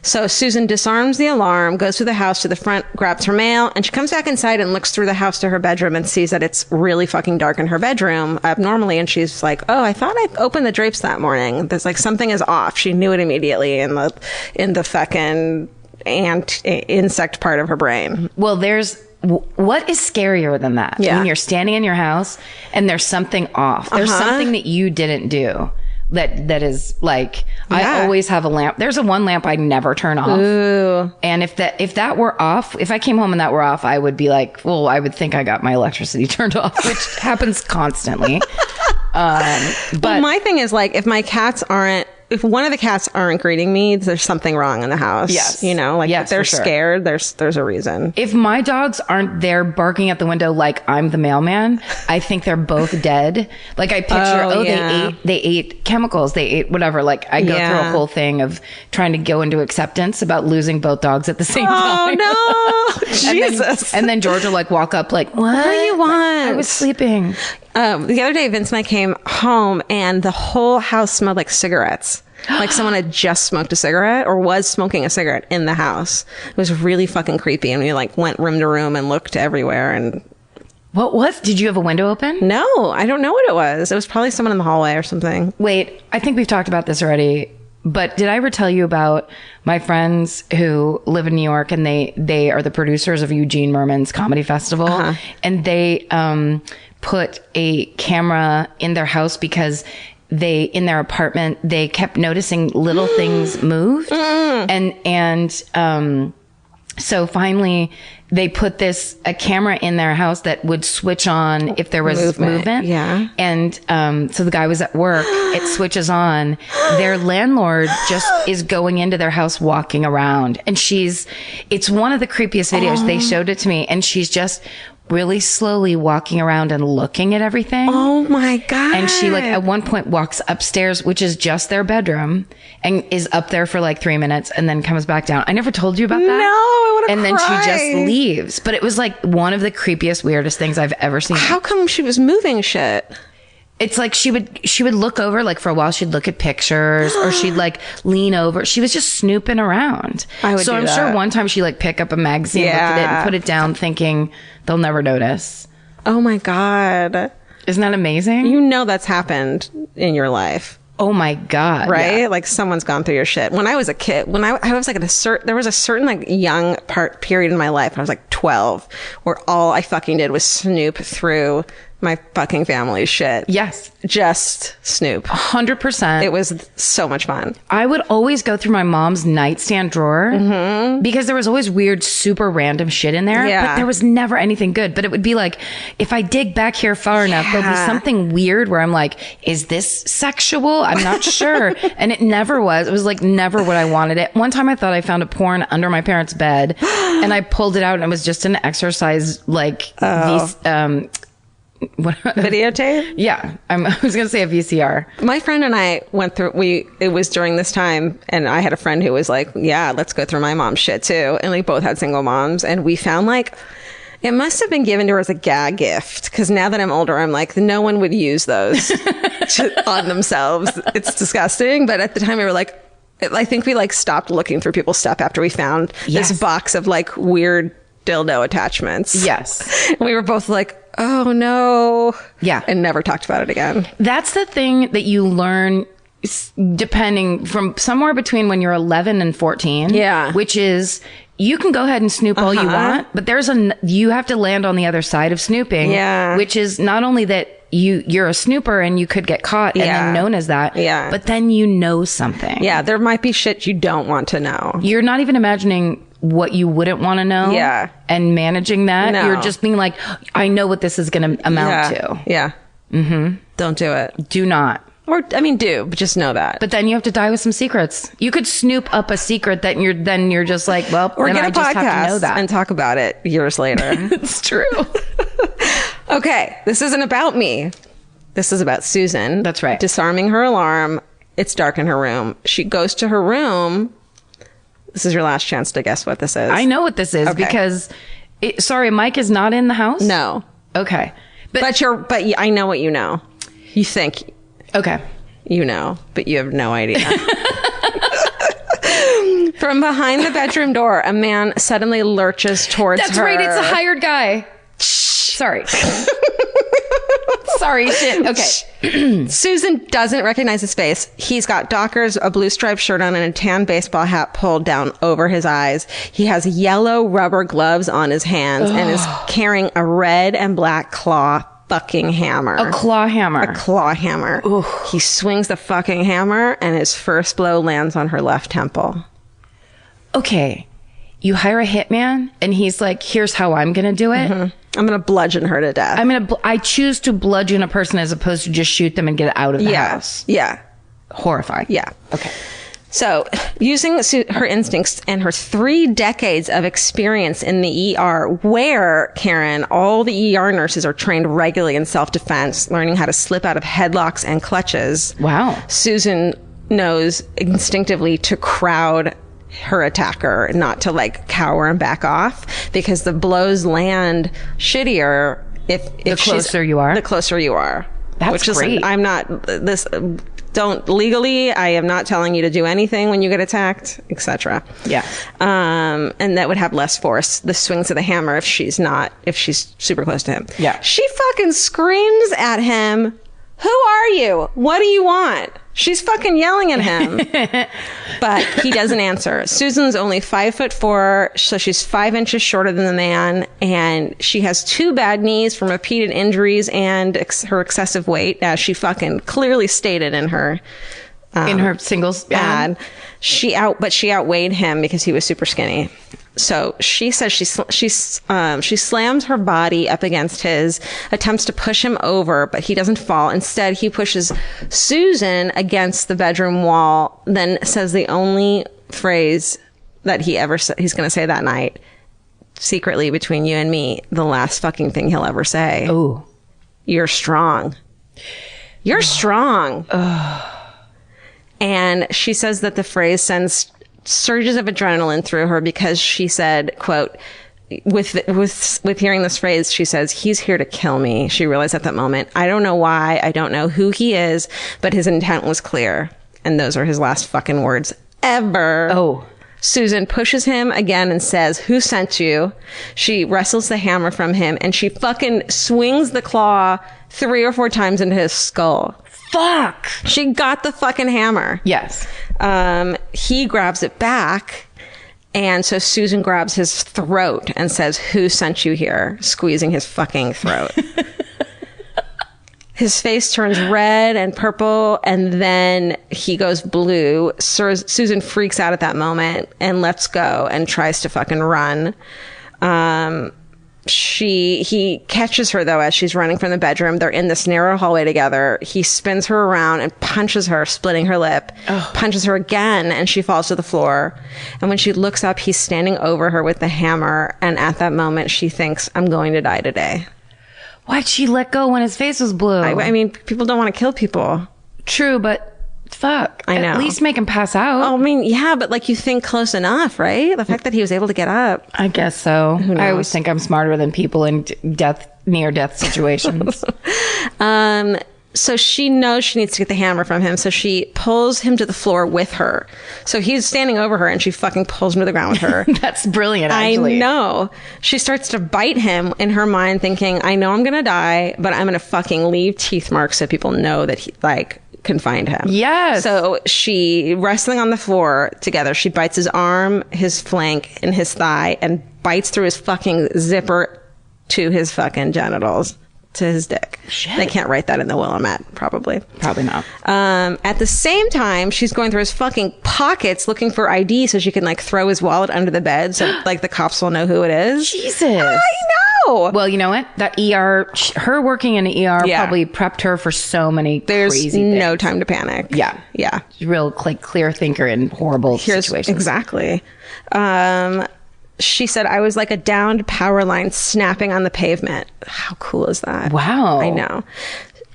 So Susan disarms the alarm, goes through the house to the front, grabs her mail, and she comes back inside and looks through the house to her bedroom and sees that it's really fucking dark in her bedroom abnormally. And she's like, oh, I thought I opened the drapes that morning. There's like, something is off. She knew it immediately in the fucking insect part of her brain. Well, what is scarier than that? Yeah. When you're standing in your house and there's something off. There's something that you didn't do. That is like, I always have a lamp. There's one lamp I never turn off. Ooh. And if that were off, if I came home and that were off, I would be like, well, I would think I got my electricity turned off, which happens constantly. But my thing is, like, if if one of the cats aren't greeting me, there's something wrong in the house. Yes. You know, like, Yes, if they're for sure. scared, there's a reason. if my dogs aren't there barking at the window like I'm the mailman, I think they're both dead. Like, I picture, they ate chemicals, they ate whatever. Like, I go through a whole thing of trying to go into acceptance about losing both dogs at the same time. Oh, no. Jesus. And then George will like walk up like, what do you want? I was sleeping. The other day, Vince and I came home and the whole house smelled like cigarettes. Like someone had just smoked a cigarette or was smoking a cigarette in the house. It was really fucking creepy. And we like went room to room and looked everywhere. And Did you have a window open? no, I don't know what it was. It was probably someone in the hallway or something. Wait, I think we've talked about this already. But did I ever tell you about my friends who live in New York and they are the producers of Eugene Merman's Comedy Festival? And they put a camera in their house because they, in their apartment, they kept noticing little things moved. So finally they put a camera in their house that would switch on if there was movement. Yeah. And so the guy was at work. It switches on. Their landlord just is going into their house, walking around. And it's one of the creepiest videos. They showed it to me. And she's just really slowly walking around and looking at everything. Oh my God. And she like at one point walks upstairs, which is just their bedroom, and is up there for like 3 minutes and then comes back down. I never told you about that. No, I want to And then she just leaves. But it was like one of the creepiest, weirdest things I've ever seen. How come she was moving shit? It's like she would look over, like for a while she'd look at pictures, or she'd like lean over. She was just snooping around. So I'm sure one time she like pick up a magazine, looked at it and put it down thinking they'll never notice. Oh my God. Isn't that amazing? You know that's happened in your life. Oh my God. Right? Yeah. Like someone's gone through your shit. When I was a kid, when I was like there was a certain like young period in my life, I was like 12, where all I fucking did was snoop through my fucking family's shit. Yes. Just snoop. 100%. It was so much fun. I would always go through my mom's nightstand drawer because there was always weird, super random shit in there, but there was never anything good. But it would be like, if I dig back here far enough, there'll be something weird where I'm like, is this sexual? I'm not sure. And it never was. It was like never what I wanted it. One time I thought I found a porn under my parents' bed and I pulled it out and it was just an exercise, like these, what videotape? Yeah. I was going to say a VCR. My friend and I went through, it was during this time, and I had a friend who was like, yeah, let's go through my mom's shit too. And we both had single moms, and we found like, it must have been given to her as a gag gift. Because now that I'm older, I'm like, no one would use those on themselves. It's disgusting. But at the time we were like, I think we like stopped looking through people's stuff after we found this box of like weird dildo attachments. Yes. And we were both like, oh no. Yeah. And never talked about it again. That's the thing that you learn depending from somewhere between when you're 11 and 14. Yeah. Which is, you can go ahead and snoop all you want, but you have to land on the other side of snooping. Yeah. Which is not only that you're a snooper and you could get caught and then known as that. Yeah. But then you know something. Yeah. There might be shit you don't want to know. You're not even imagining what you wouldn't want to know. Yeah. And managing that. No. You're just being like, I know what this is going to amount to. Yeah. Mm-hmm. Don't do it. Do not. Or, I mean, do, but just know that. But then you have to die with some secrets. You could snoop up a secret that you're just like, well, or then get a I just have to know podcast that. and talk about it years later. It's true. Okay. This isn't about me. This is about Susan. That's right. Disarming her alarm. It's dark in her room. She goes to her room. This is your last chance to guess what this is. I know what this is because, sorry, Mike is not in the house? No. Okay. But I know what you know. You think Okay. you know, but you have no idea. From behind the bedroom door, a man suddenly lurches towards her. That's right. It's a hired guy. Sorry. Sorry, shit. Okay. Susan doesn't recognize his face. He's got Dockers, a blue striped shirt on, and a tan baseball hat pulled down over his eyes. He has yellow rubber gloves on his hands and is carrying a red and black claw fucking hammer. A claw hammer. A claw hammer. Ooh. He swings the fucking hammer and his first blow lands on her left temple. Okay. You hire a hitman and he's like, here's how I'm going to do it. Mm-hmm. I'm going to bludgeon her to death. I choose to bludgeon a person as opposed to just shoot them and get out of the house. Yeah. Horrifying. Yeah. Okay. So, using her instincts and her 3 decades of experience in the ER, where, Karen, all the ER nurses are trained regularly in self-defense, learning how to slip out of headlocks and clutches. Wow. Susan knows instinctively to crowd her attacker, not to like cower and back off, because the blows land shittier if the closer you are. The closer you are. That's great. I'm not this. Don't legally. I am not telling you to do anything when you get attacked, etc. Yeah. And that would have less force. The swings of the hammer if she's super close to him. Yeah. She fucking screams at him. Who are you? What do you want? She's fucking yelling at him. But he doesn't answer. Susan's only 5'4", so she's 5 inches shorter than the man, and she has 2 bad knees from repeated injuries and her excessive weight, as she fucking clearly stated in her singles ad. She outweighed him because he was super skinny. So she says she slams her body up against his, attempts to push him over, but he doesn't fall. Instead, he pushes Susan against the bedroom wall, then says the only phrase that he's going to say that night, secretly between you and me, the last fucking thing he'll ever say. Oh, you're strong. You're strong. And she says that the phrase sends surges of adrenaline through her because she said, quote, with hearing this phrase, she says, he's here to kill me. She realized at that moment, I don't know why, I don't know who he is, but his intent was clear. And those are his last fucking words ever. Oh. Susan pushes him again and says, who sent you? She wrestles the hammer from him and she fucking swings the claw 3 or 4 times into his skull. Fuck. She got the fucking hammer. Yes. He grabs it back. And so Susan grabs his throat and says, who sent you here? Squeezing his fucking throat. His face turns red and purple, and then he goes blue. Susan freaks out at that moment and lets go and tries to fucking run. He catches her though as she's running from the bedroom. They're in this narrow hallway together. He spins her around and punches her, splitting her lip. Punches her again, and she falls to the floor. And when she looks up, he's standing over her with the hammer. And at that moment, she thinks, I'm going to die today. Why'd she let go when his face was blue? I mean, people don't want to kill people. True, but fuck. I know. At least make him pass out. Oh, I mean, yeah, but like you think close enough, right? The fact that he was able to get up. I guess so. Who knows? I always think I'm smarter than people in near-death situations. So she knows she needs to get the hammer from him. So she pulls him to the floor with her. So he's standing over her and she fucking pulls him to the ground with her. That's brilliant, actually. I know. She starts to bite him in her mind thinking, I know I'm going to die, but I'm going to fucking leave teeth marks so people know that he, like, can find him. Yes. So she, wrestling on the floor together, she bites his arm, his flank, and his thigh and bites through his fucking zipper to his fucking genitals. To his dick. Shit. They can't write that in the Willamette, probably. Probably not. At the same time, she's going through his fucking pockets looking for ID so she can like throw his wallet under the bed so like the cops will know who it is. Jesus. I know. Well, you know what? That ER, her working in the ER probably prepped her for so many crazy things. No time to panic. Yeah. Yeah. Real like clear thinker in horrible situations. Exactly. She said, I was like a downed power line snapping on the pavement. How cool is that? Wow. I know.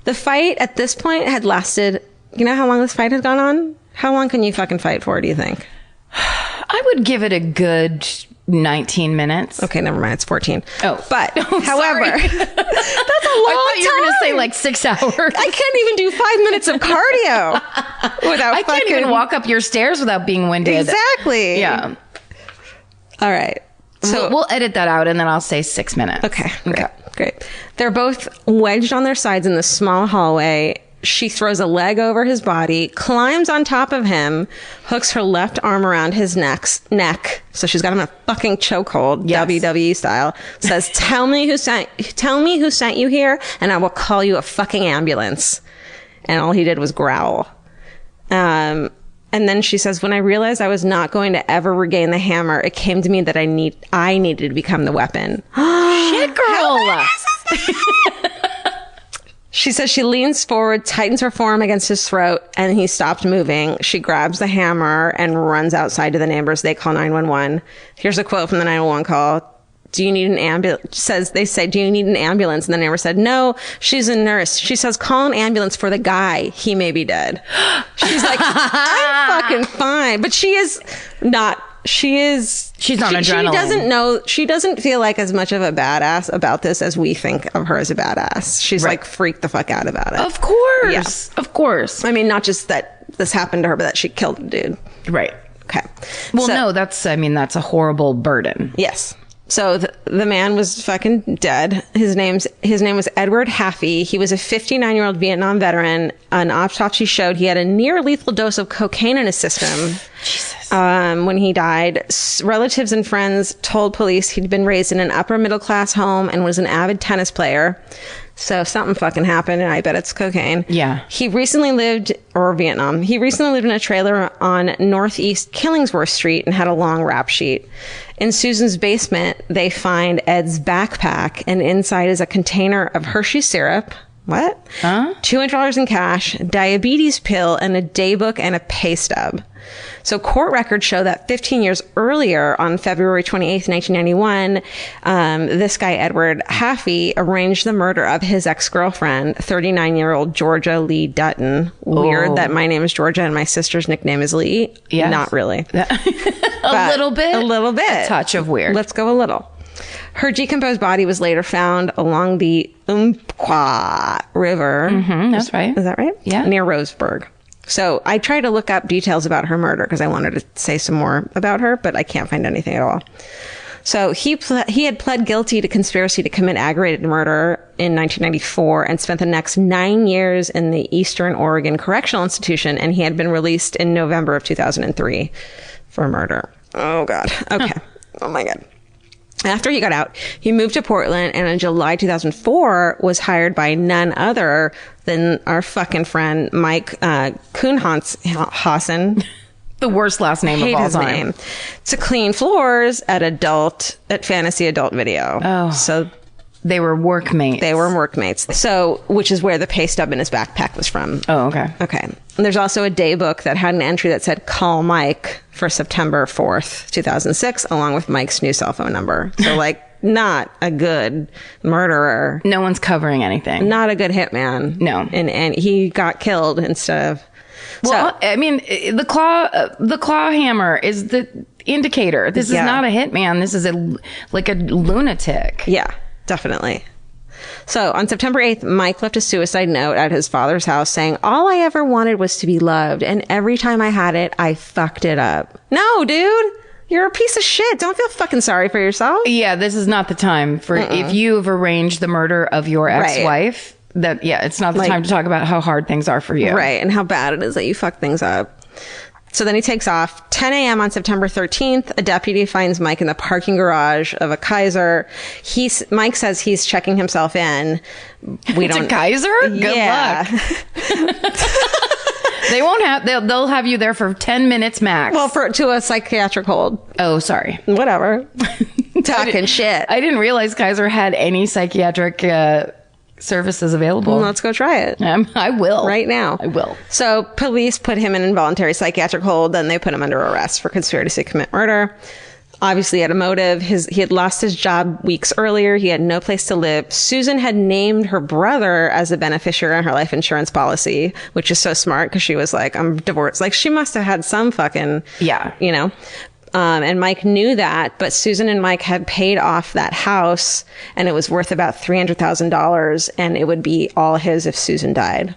The fight at this point had lasted, you know how long this fight had gone on? How long can you fucking fight for, do you think? I would give it a good 19 minutes. Okay, never mind. It's 14. Oh. But, however, sorry. that's a long I thought you were going to say like 6 hours. I can't even do 5 minutes of cardio without I can't even walk up your stairs without being winded. Exactly. Yeah. All right. So we'll edit that out and then I'll say 6 minutes. Okay. Great. They're both wedged on their sides in this small hallway. She throws a leg over his body, climbs on top of him, hooks her left arm around his neck. So she's got him in a fucking chokehold, yes. WWE style. Says, tell me who sent you here and I will call you a fucking ambulance. And all he did was growl. And then she says, when I realized I was not going to ever regain the hammer, it came to me that I needed to become the weapon. Shit, girl. She says she leans forward, tightens her forearm against his throat, and he stopped moving. She grabs the hammer and runs outside to the neighbors. They call 911. Here's a quote from the 911 call. Do you need an ambulance? They say, do you need an ambulance? And the neighbor said, no, she's a nurse. She says, call an ambulance for the guy. He may be dead. She's like, I'm fucking fine. But she's not adrenaline. She doesn't feel like as much of a badass about this as we think of her as a badass. She's like freaked the fuck out about it. Of course. Yeah. Of course. I mean, not just that this happened to her, but that she killed a dude. Right. Okay. Well, no, that's a horrible burden. Yes. So the man was fucking dead. His name was Edward Haffey. He was a 59-year-old Vietnam veteran. An autopsy showed he had a near lethal dose of cocaine in his system. Jesus. When he died, relatives and friends told police he'd been raised in an upper middle class home and was an avid tennis player. So something fucking happened, and I bet it's cocaine. Yeah. He recently lived in a trailer on Northeast Killingsworth Street and had a long rap sheet. In Susan's basement, they find Ed's backpack, and inside is a container of Hershey syrup. What? Huh? $200 in cash, diabetes pill, and a daybook and a pay stub. So court records show that 15 years earlier, on February 28th, 1991, this guy, Edward Haffey, arranged the murder of his ex-girlfriend, 39-year-old Georgia Lee Dutton. Weird that my name is Georgia and my sister's nickname is Lee. Yes. Not really. A little bit. A little bit. A touch of weird. Let's go a little. Her decomposed body was later found along the Umpqua River. That's right. Is that right? Yeah. Near Roseburg. So I tried to look up details about her murder because I wanted to say some more about her, but I can't find anything at all. So he had pled guilty to conspiracy to commit aggravated murder in 1994 and spent the next 9 years in the Eastern Oregon Correctional Institution, and he had been released in November of 2003 for murder. Oh, God. Okay. Oh, my God. After he got out, he moved to Portland, and in July 2004 was hired by none other than our fucking friend Mike Kuhnhausen. The worst last name of all time. To clean floors at Fantasy Adult Video. Oh. So they were workmates. So, which is where the pay stub in his backpack was from. Oh, okay. Okay. And there's also a daybook that had an entry that said, call Mike for September 4th, 2006, along with Mike's new cell phone number. So, like, not a good murderer. No one's covering anything. Not a good hitman. No. And he got killed instead of... Well, I mean, the claw hammer is the indicator. This is not a hitman. This is a lunatic. Yeah, definitely. So on September 8th, Mike left a suicide note at his father's house saying, all I ever wanted was to be loved. And every time I had it, I fucked it up. No, dude. You're a piece of shit. Don't feel fucking sorry for yourself. Yeah, this is not the time for if you've arranged the murder of your ex-wife. Right. It's not the time to talk about how hard things are for you. Right, and how bad it is that you fuck things up. So then he takes off. 10 a.m. on September 13th, a deputy finds Mike in the parking garage of a Kaiser. Mike says he's checking himself in. It's a Kaiser? Good luck. They won't have. They'll have you there for 10 minutes max. Well, to a psychiatric hold. Oh, sorry. Whatever. Talking shit. I didn't realize Kaiser had any psychiatric services available. Well, let's go try it. I will. Right now. I will. So police put him in involuntary psychiatric hold. Then they put him under arrest for conspiracy to commit murder. Obviously, he had a motive. He had lost his job weeks earlier. He had no place to live. Susan had named her brother as a beneficiary on her life insurance policy, which is so smart because she was like, I'm divorced. Like, she must have had some fucking, you know. And Mike knew that, but Susan and Mike had paid off that house, and it was worth about $300,000, and it would be all his if Susan died.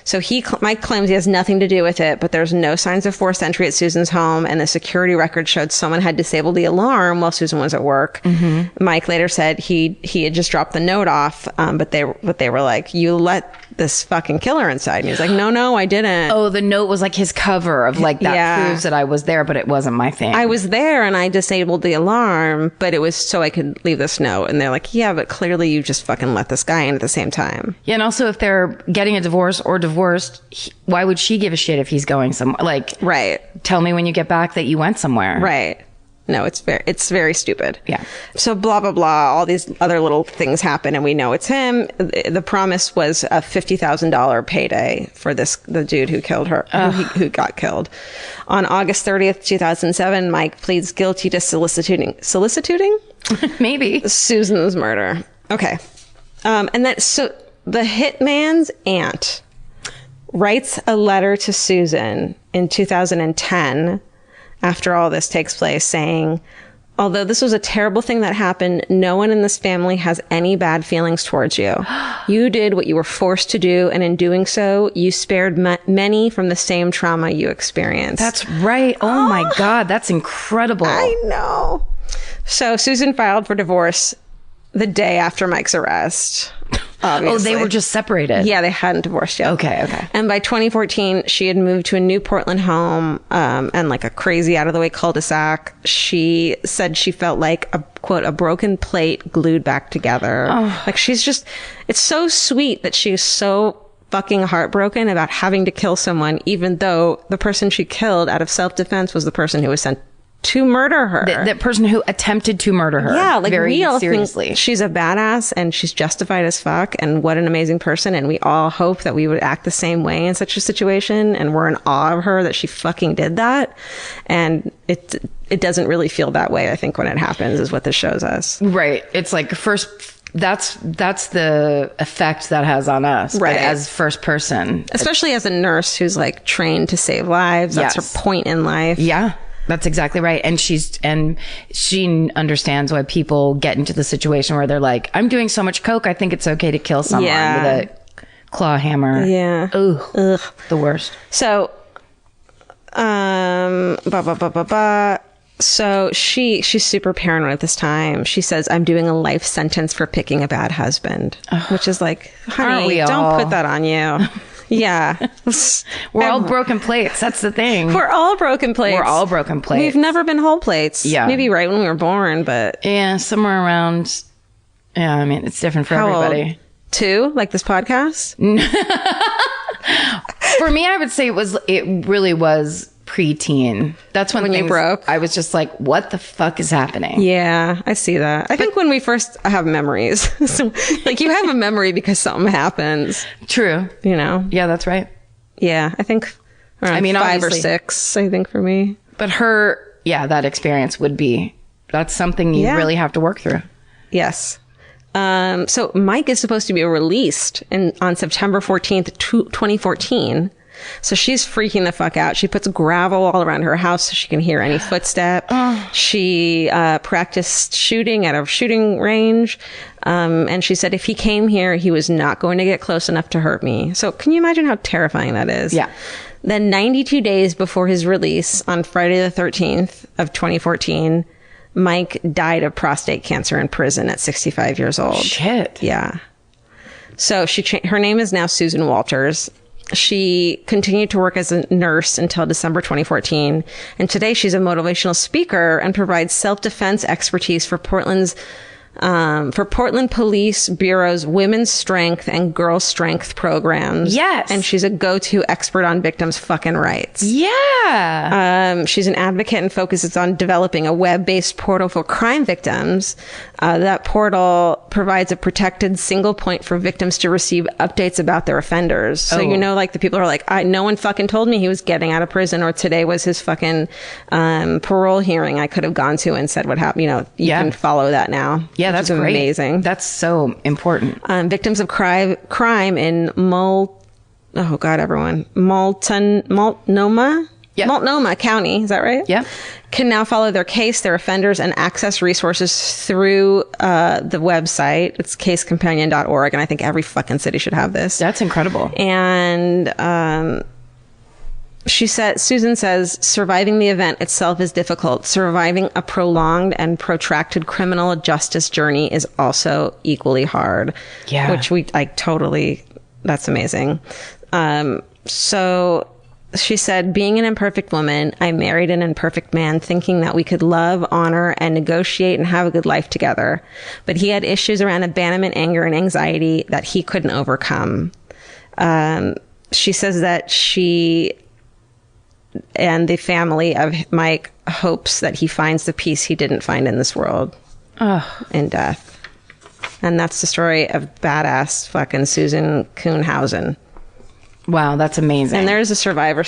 So Mike claims he has nothing to do with it, but there's no signs of forced entry at Susan's home, and the security record showed someone had disabled the alarm while Susan was at work. Mm-hmm. Mike later said he had just dropped the note off, but they were like, you let this fucking killer inside. And he was like, no, I didn't. Oh, the note was like his cover of like, that proves that I was there, but it wasn't my thing. I was there and I disabled the alarm, but it was so I could leave this note. And they're like, yeah, but clearly you just fucking let this guy in at the same time. Yeah, and also if they're getting a divorce or divorced, why would she give a shit if he's going somewhere? Like, right. Tell me when you get back that you went somewhere. Right. No, it's very stupid. Yeah. So blah, blah, blah. All these other little things happen and we know it's him. The promise was a $50,000 payday for the dude who killed her, who got killed. On August 30th, 2007, Mike pleads guilty to soliciting? Maybe. Susan's murder. Okay. And then, so the hitman's aunt writes a letter to Susan in 2010 after all this takes place saying, although this was a terrible thing that happened, no one in this family has any bad feelings towards you. You did what you were forced to do, and in doing so, you spared many from the same trauma you experienced. That's right. Oh my God, that's incredible. I know. So Susan filed for divorce the day after Mike's arrest. Obviously. Oh, they were just separated. Yeah, they hadn't divorced yet. Okay. And by 2014, she had moved to a new Portland home and like a crazy out of the way cul-de-sac. She said she felt like a quote, a broken plate glued back together. Oh. Like she's just, it's so sweet that she's so fucking heartbroken about having to kill someone, even though the person she killed out of self-defense was the person who was sent to murder her. That person who attempted to murder her. Yeah, like very we all seriously. Think she's a badass and she's justified as fuck and what an amazing person. And we all hope that we would act the same way in such a situation. And we're in awe of her that she fucking did that. And it doesn't really feel that way, I think, when it happens, is what this shows us. Right. It's like that's the effect that has on us, right? As first person, especially as a nurse who's like trained to save lives. That's her point in life. Yeah, that's exactly right. And she understands why people get into the situation where they're like, I'm doing so much coke, I think it's okay to kill someone with a claw hammer. Yeah. Ugh. The worst. So, So she's super paranoid at this time. She says, I'm doing a life sentence for picking a bad husband, which is like, honey, don't put that on you. Yeah. We're all broken plates. That's the thing. We're all broken plates. We're all broken plates. We've never been whole plates. Yeah. Maybe right when we were born, but. Yeah, somewhere around. Yeah, I mean, it's different for everybody. Old? 2? Like this podcast? For me, I would say it really was preteen. That's when you broke. I was just like, what the fuck is happening? Yeah, I see that. I think when we first have memories, so, like you have a memory because something happens. True. You know? Yeah, that's right. Yeah, I think around 5 or 6, I think for me. But that experience that's something you really have to work through. Yes. So Mike is supposed to be released on September 14th, 2014. So she's freaking the fuck out. She puts gravel all around her house so she can hear any footstep. She practiced shooting at a shooting range. And she said if he came here, he was not going to get close enough to hurt me. So can you imagine how terrifying that is? Yeah. Then 92 days before his release on Friday the 13th of 2014, Mike died of prostate cancer in prison at 65 years old. Shit. Yeah. So her name is now Susan Walters. She continued to work as a nurse until December 2014. And today she's a motivational speaker and provides self-defense expertise for Portland Police Bureau's Women's Strength and Girl Strength programs. Yes. And she's a go-to expert on victims' fucking rights. Yeah. She's an advocate and focuses on developing a web-based portal for crime victims. That portal provides a protected single point for victims to receive updates about their offenders. So, like the people are like, no one fucking told me he was getting out of prison, or today was his fucking parole hearing I could have gone to and said what happened. You can follow that now. Yeah, that's great. Amazing. That's so important. Victims of crime in Multnomah County, is that right? Yeah. Can now follow their case, their offenders, and access resources through the website. It's casecompanion.org, and I think every fucking city should have this. That's incredible. And Susan says, surviving the event itself is difficult. Surviving a prolonged and protracted criminal justice journey is also equally hard. Yeah. That's amazing. So she said, being an imperfect woman, I married an imperfect man thinking that we could love, honor, and negotiate and have a good life together. But he had issues around abandonment, anger, and anxiety that he couldn't overcome. She says that she and the family of Mike hopes that he finds the peace he didn't find in this world in death. And that's the story of badass fucking Susan Kuhnhausen. Wow, that's amazing. And there's a Survivor.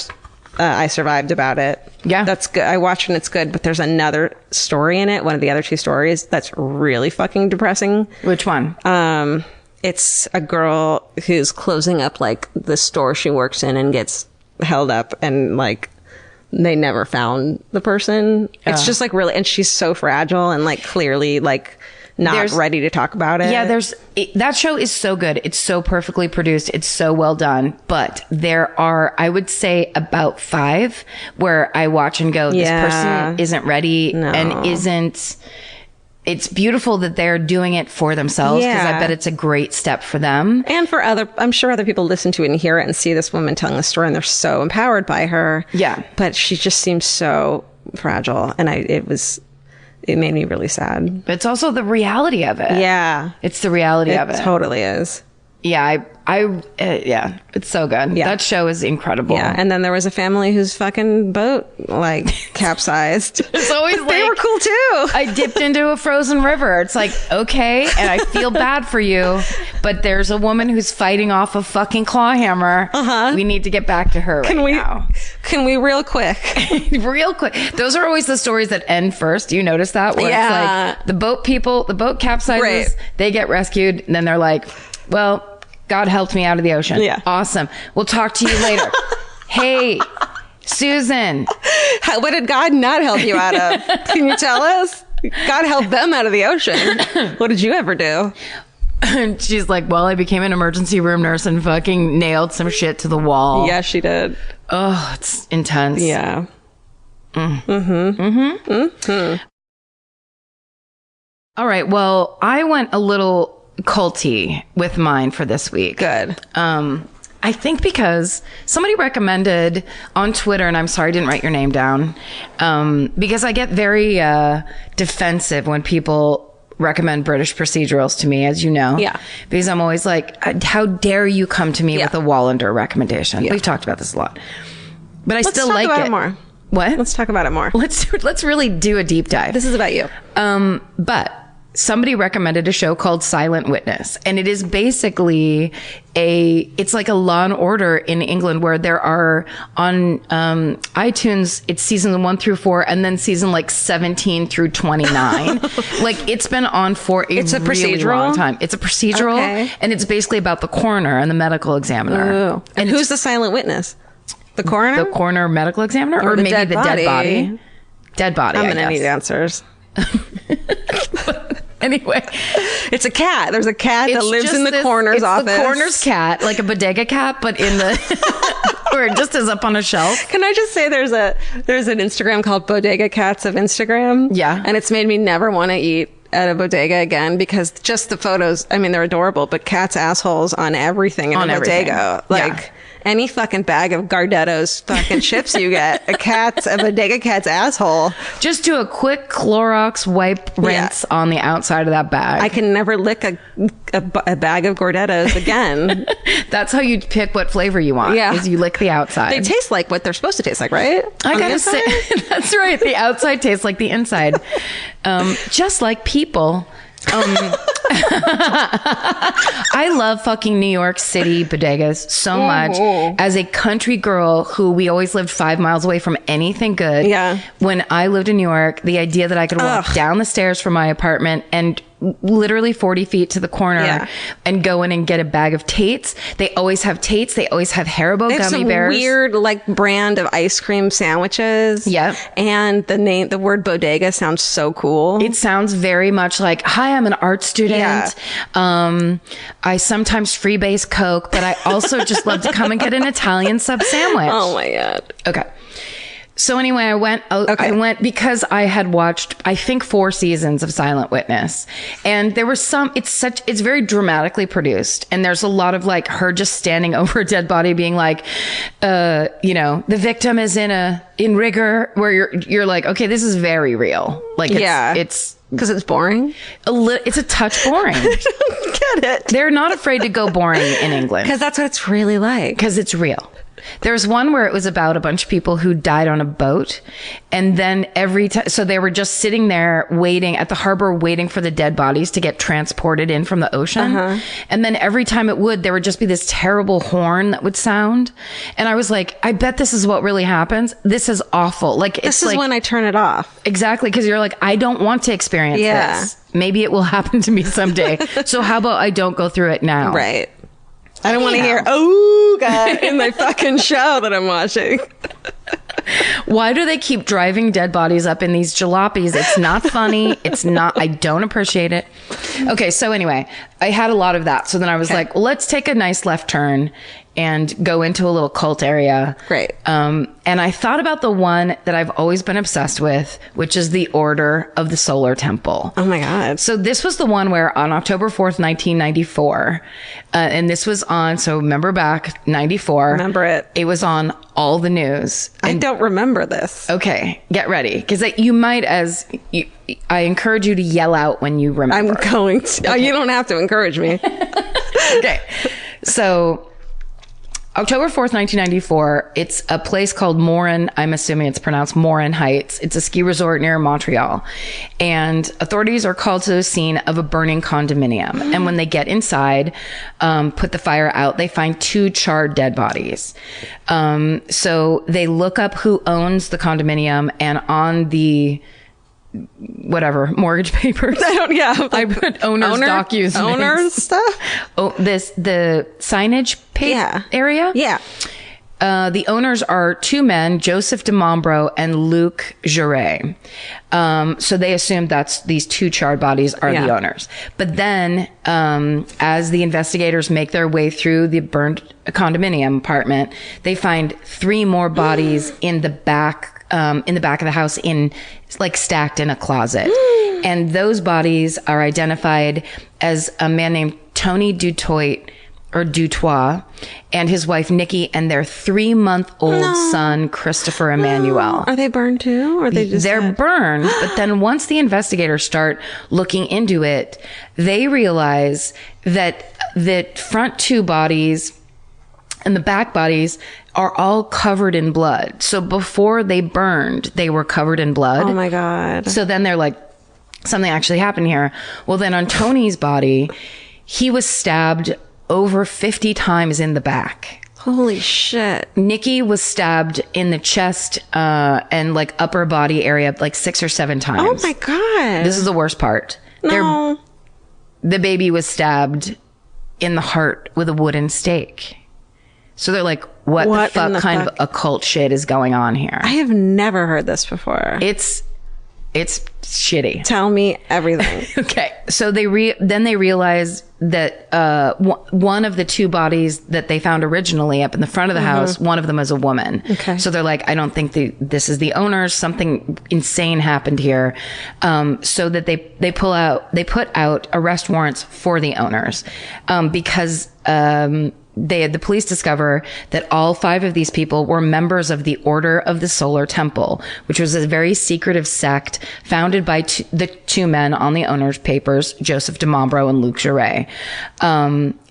I Survived about it. Yeah. That's good. I watched it and it's good, but there's another story in it, one of the other 2 stories, that's really fucking depressing. Which one? It's a girl who's closing up like the store she works in and gets held up, and like they never found the person. It's just like really, and she's so fragile and like clearly like not ready to talk about it. Yeah, that show is so good. It's so perfectly produced. It's so well done. But there are, I would say, about 5 where I watch and go, this person isn't ready and isn't it's beautiful that they're doing it for themselves, because I bet it's a great step for them. And for I'm sure other people listen to it and hear it and see this woman telling the story, and they're so empowered by her. Yeah. But she just seems so fragile. And it made me really sad. But it's also the reality of it. Yeah. It's the reality of it. It totally is. Yeah, yeah, it's so good. Yeah. That show is incredible. Yeah, and then there was a family whose fucking boat capsized. It's always but they were cool too. I dipped into a frozen river. It's like, okay, and I feel bad for you, but there's a woman who's fighting off a fucking claw hammer. We need to get back to her now. Can we real quick? Real quick. Those are always the stories that end first. Do you notice that? Where it's like the boat capsizes, right. They get rescued, and then they're like, well, God helped me out of the ocean. Yeah. Awesome. We'll talk to you later. Hey, Susan. What did God not help you out of? Can you tell us? God helped them out of the ocean. What did you ever do? And she's like, well, I became an emergency room nurse and fucking nailed some shit to the wall. Yeah, she did. Oh, it's intense. Yeah. All right. Well, I went a little culty with mine for this week. Good. I think because somebody recommended on Twitter, and I'm sorry I didn't write your name down, because I get very defensive when people recommend British procedurals to me, as you know. Yeah. Because I'm always like, how dare you come to me with a Wallander recommendation? We've talked about this a lot. But Let's still talk like about it. it more. What? Let's talk about it more. Let's really do a deep dive. This is about you. But somebody recommended a show called Silent Witness, and it is basically it's like a Law and Order in England, where there are on iTunes, it's season 1 through 4, and then season 17 through 29. It's been on for a really long time. It's a procedural, and it's basically about the coroner and the medical examiner. Ooh. And who's the silent witness? The coroner? The coroner medical examiner, or maybe the dead body. Dead body. I'm gonna need answers. Anyway, it's a cat. There's a cat that lives in the coroner's office. It's the coroner's cat, like a bodega cat, but in the where it just is up on a shelf. Can I just say there's an Instagram called Bodega Cats of Instagram? Yeah, and it's made me never want to eat at a bodega again, because just the photos. I mean, they're adorable, but cats' assholes on everything in a bodega, any fucking bag of Gardetto's fucking chips you get, a bodega cat's asshole. Just do a quick Clorox wipe rinse on the outside of that bag. I can never lick a bag of Gardetto's again. That's how you pick what flavor you want. Yeah. Is you lick the outside. They taste like what they're supposed to taste like, right? I gotta say, that's right. The outside tastes like the inside. Just like people. I love fucking New York City bodegas so much. As a country girl who we always lived 5 miles away from anything good. Yeah. When I lived in New York, the idea that I could walk down the stairs from my apartment and literally 40 feet to the corner and go in and get a bag of Tates. They always have Tates. They always have Haribo gummy bears. Weird brand of ice cream sandwiches. Yeah. And the word bodega sounds so cool. It sounds very much like, hi, I'm an art student. Yeah. I sometimes freebase Coke, but I also just love to come and get an Italian sub sandwich. Oh my God. Okay. So anyway, I went because I had watched, I think, 4 seasons of Silent Witness, and there were it's very dramatically produced, and there's a lot of her just standing over a dead body being like, the victim is in rigor, where you're like, okay, this is very real. It's because it's boring. It's a touch boring. I don't get it. They're not afraid to go boring in England. Because that's what it's really like. Because it's real. There's one where it was about a bunch of people who died on a boat. And then every time, so they were just sitting there waiting at the harbor, waiting for the dead bodies to get transported in from the ocean. And then every time there would just be this terrible horn that would sound. And I was like, I bet this is what really happens. This is awful. This is when I turn it off. Exactly. Because you're like, I don't want to experience this. Maybe it will happen to me someday. So how about I don't go through it now? Right. I don't want to hear, oh, God, in my fucking show that I'm watching. Why do they keep driving dead bodies up in these jalopies? It's not funny. I don't appreciate it. Okay, so anyway, I had a lot of that. So then I was like, well, let's take a nice left turn and go into a little cult area. Great. And I thought about the one that I've always been obsessed with, which is the Order of the Solar Temple. Oh my God. So this was the one where on October 4th, 1994, and this was on, so remember back, 94. Remember it. It was on all the news. I don't remember this. Okay, get ready. Because you might, I encourage you to yell out when you remember. I'm going to. Okay. You don't have to encourage me. Okay. So October 4th, 1994, it's a place called Morin. I'm assuming it's pronounced Morin Heights. It's a ski resort near Montreal. And authorities are called to the scene of a burning condominium. And when they get inside, put the fire out, they find 2 charred dead bodies. So they look up who owns the condominium, and on the mortgage papers. I put owners stuff. Oh, the signage area. Yeah. The owners are 2 men, Joseph DeMombro and Luc Jouret. So they assumed these 2 charred bodies are the owners. But then, as the investigators make their way through the burned condominium apartment, they find 3 more bodies in the back of the house, stacked in a closet. And those bodies are identified as a man named Tony Dutoit or Dutoit and his wife Nikki and their 3-month-old son Christopher Emmanuel. Are they burned too? Or they're burned, but then once the investigators start looking into it, they realize that the front 2 bodies and the back bodies are all covered in blood. So before they burned, they were covered in blood. Oh my God. So then they're like, something actually happened here. Well, then on Tony's body, he was stabbed over 50 times in the back. Holy shit. Nikki was stabbed in the chest and upper body area 6 or 7 times. Oh my God. This is the worst part. No. The baby was stabbed in the heart with a wooden stake. So they're like, what the fuck kind of occult shit is going on here? I have never heard this before. It's shitty. Tell me everything. Okay. So then they realized that one of the 2 bodies that they found originally up in the front of the house, one of them was a woman. Okay. So they're like, I don't think this is the owners. Something insane happened here. So that they put out arrest warrants for the owners because the police discover that all 5 of these people were members of the Order of the Solar Temple, which was a very secretive sect founded by the 2 men on the owner's papers, Joseph DeMombro and Luc Jouret.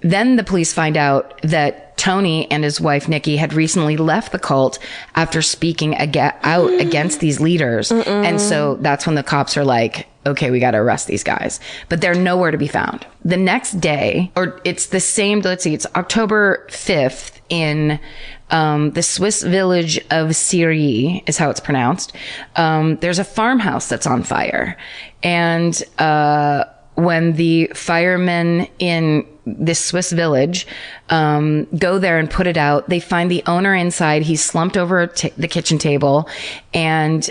Then the police find out that Tony and his wife Nikki had recently left the cult after speaking out against these leaders. And so that's when the cops are like, okay, we got to arrest these guys. But they're nowhere to be found. The next day, or it's the same, let's see, it's October 5th in the Swiss village of Siry is how it's pronounced. There's a farmhouse that's on fire. And when the firemen in this Swiss village go there and put it out, they find the owner inside. He's slumped over the kitchen table, and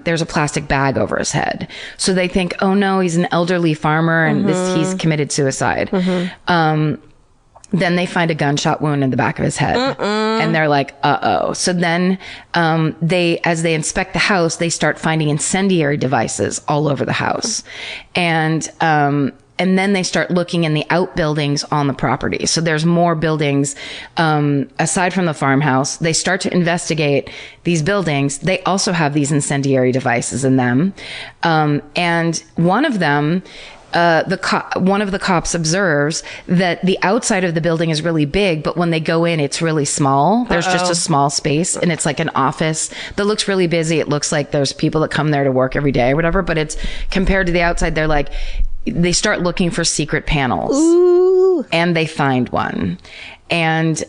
there's a plastic bag over his head. So they think, oh no, he's an elderly farmer and he's committed suicide. Then they find a gunshot wound in the back of his head. And they're like, uh-oh. So then as they inspect the house, they start finding incendiary devices all over the house. And then they start looking in the outbuildings on the property. So there's more buildings aside from the farmhouse. They start to investigate these buildings. They also have these incendiary devices in them. And one of them, one of the cops observes that the outside of the building is really big, but when they go in, it's really small. There's just a small space, and it's like an office that looks really busy. It looks like there's people that come there to work every day or whatever, but it's compared to the outside, they start looking for secret panels. Ooh. And they find one. And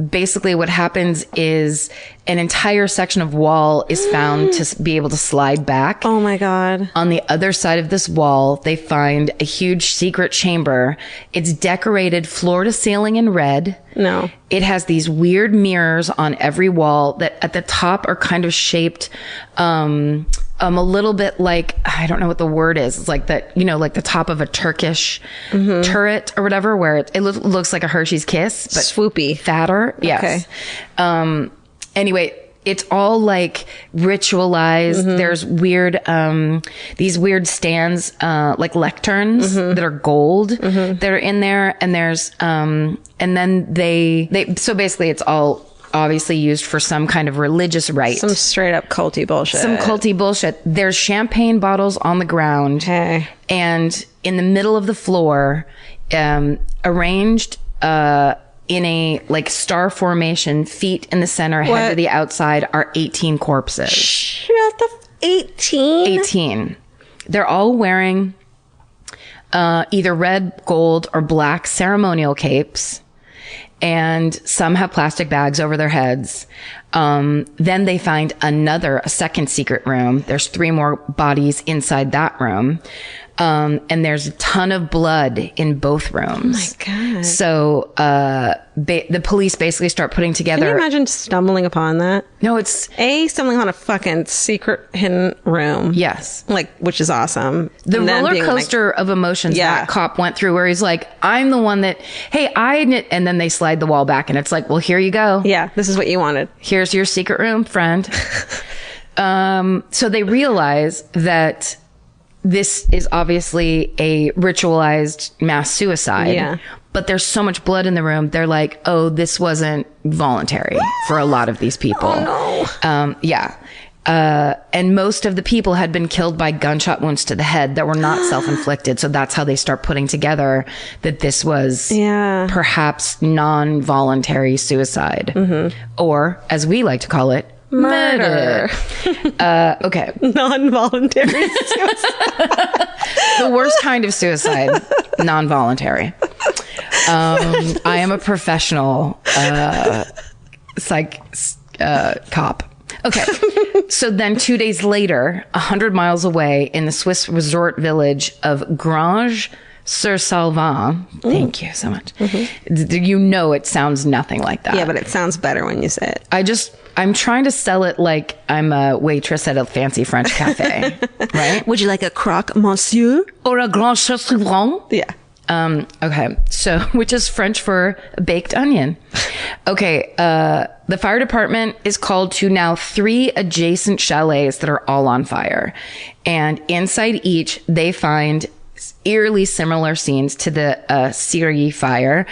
basically what happens is an entire section of wall is found to be able to slide back. Oh my God. On the other side of this wall, they find a huge secret chamber. It's decorated floor to ceiling in red. No. It has these weird mirrors on every wall that at the top are kind of shaped a little bit like, I don't know what the word is. It's like that, like the top of a Turkish turret or whatever, where it looks like a Hershey's Kiss, but swoopy, fatter. Yes. Okay. Anyway, it's all like ritualized. There's weird, these weird stands, like lecterns that are gold that are in there. And there's, and then so basically it's all obviously used for some kind of religious rite. Some straight up culty bullshit. There's champagne bottles on the ground. Okay. And in the middle of the floor, arranged, in a like star formation, feet in the center, head to the outside, are 18 corpses. Shut the 18? 18. They're all wearing either red, gold, or black ceremonial capes. And some have plastic bags over their heads. Then they find a second secret room. There's 3 more bodies inside that room. And there's a ton of blood in both rooms. Oh my God. So, the police basically start putting together. Can you imagine stumbling upon that? No, it's stumbling on a fucking secret hidden room. Yes. Which is awesome. The roller coaster of emotions that cop went through, where he's like, I'm the one that, hey, and then they slide the wall back and it's like, well, here you go. Yeah. This is what you wanted. Here's your secret room, friend. So they realize that this is obviously a ritualized mass suicide. Yeah. But there's so much blood in the room. They're like, oh, this wasn't voluntary for a lot of these people. Oh, no. Yeah. And most of the people had been killed by gunshot wounds to the head that were not self-inflicted. So that's how they start putting together that this was perhaps non-voluntary suicide. Or, as we like to call it, murder. Okay. Non-voluntary suicide. The worst kind of suicide, non-voluntary. I am a professional cop. Okay. So then 2 days later, 100 miles away in the Swiss resort village of Grange-sur-Salvan. Thank you so much. It sounds nothing like that. Yeah, but it sounds better when you say it. I'm trying to sell it like I'm a waitress at a fancy French cafe, right? Would you like a croque monsieur? Or a grand châtillon? Yeah. Okay. So, which is French for baked onion. Okay. The fire department is called to now 3 adjacent chalets that are all on fire. And inside each, they find eerily similar scenes to the Syrie fire.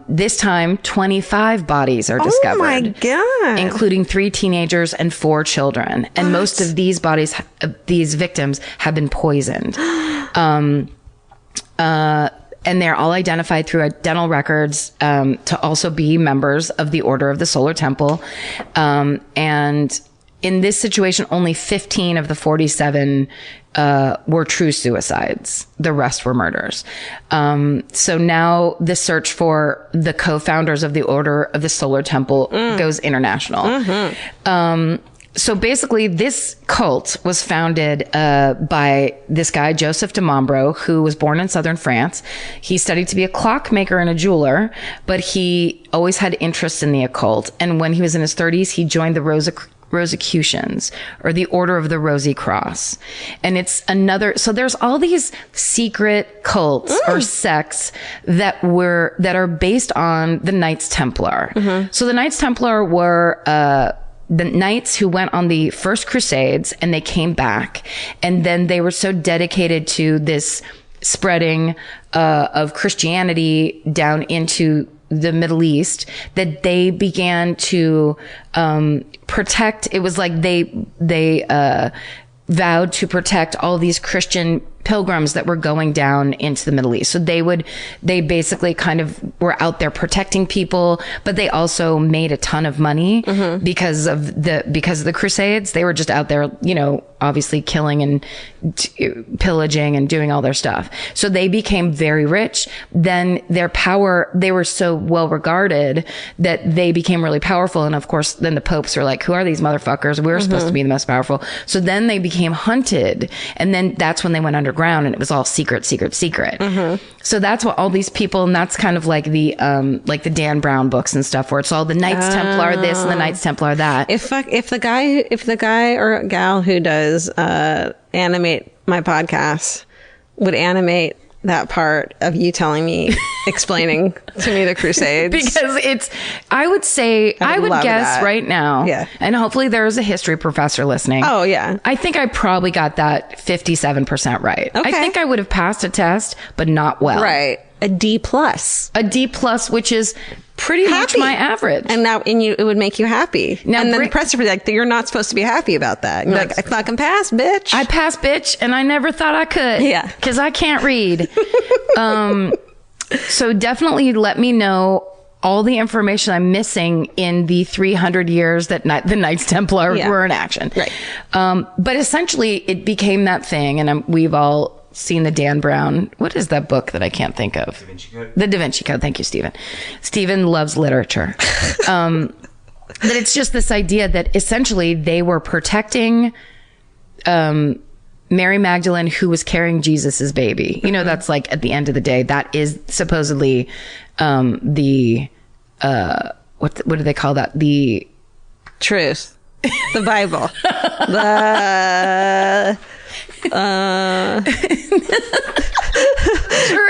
This time, 25 bodies are discovered. Oh my God. Including 3 teenagers and 4 children. And most of these these victims have been poisoned. And they're all identified through dental records to also be members of the Order of the Solar Temple. And in this situation, only 15 of the 47 were true suicides. The rest were murders. So now the search for the co-founders of the Order of the Solar Temple goes international. So basically, this cult was founded by this guy, Joseph de Mombro, who was born in southern France. He studied to be a clockmaker and a jeweler, but he always had interest in the occult. And when he was in his 30s, he joined the Rosicrucians, or the Order of the Rosy Cross. And it's so there's all these secret cults or sects that are based on the Knights Templar. So the Knights Templar were the knights who went on the first crusades, and they came back, and then they were so dedicated to this spreading of Christianity down into the Middle East that they began to protect. It was like they vowed to protect all these Christian pilgrims that were going down into the Middle East. So they basically kind of were out there protecting people, but they also made a ton of money because of the Crusades. They were just out there, obviously killing and pillaging and doing all their stuff. So they became very rich. Then their power, they were so well regarded that they became really powerful. And of course, then the popes were like, who are these motherfuckers? We're supposed to be the most powerful. So then they became hunted. And then that's when they went underground. underground and it was all secret. So that's what all these people, and that's kind of like the Dan Brown books and stuff, where it's all the Knights Templar this and the Knights Templar that. If the guy or gal who does animate my podcast would animate that part of you telling me, explaining to me the Crusades. Because I would guess that. right now, Yeah. and hopefully there's a history professor listening. Oh, yeah. I think I probably got that 57% right. Okay. I think I would have passed a test, but not well. Right. A D+. A D+, which is pretty much my average. And it would make you happy. Now and then the press would be like, you're not supposed to be happy about that. And you're like, I fucking passed, bitch. I passed, bitch, and I never thought I could. Yeah. Because I can't read. So definitely let me know all the information I'm missing in the 300 years that the Knights Templar were in action. Right. But essentially, it became that thing, and we've all seen the Dan Brown. What is that book that I can't think of? Da Vinci Code. The Da Vinci Code. Thank you, Stephen. Stephen loves literature. That it's just this idea that essentially they were protecting Mary Magdalene, who was carrying Jesus's baby. You know, that's like at the end of the day, that is supposedly what do they call that? The truth. The Bible. The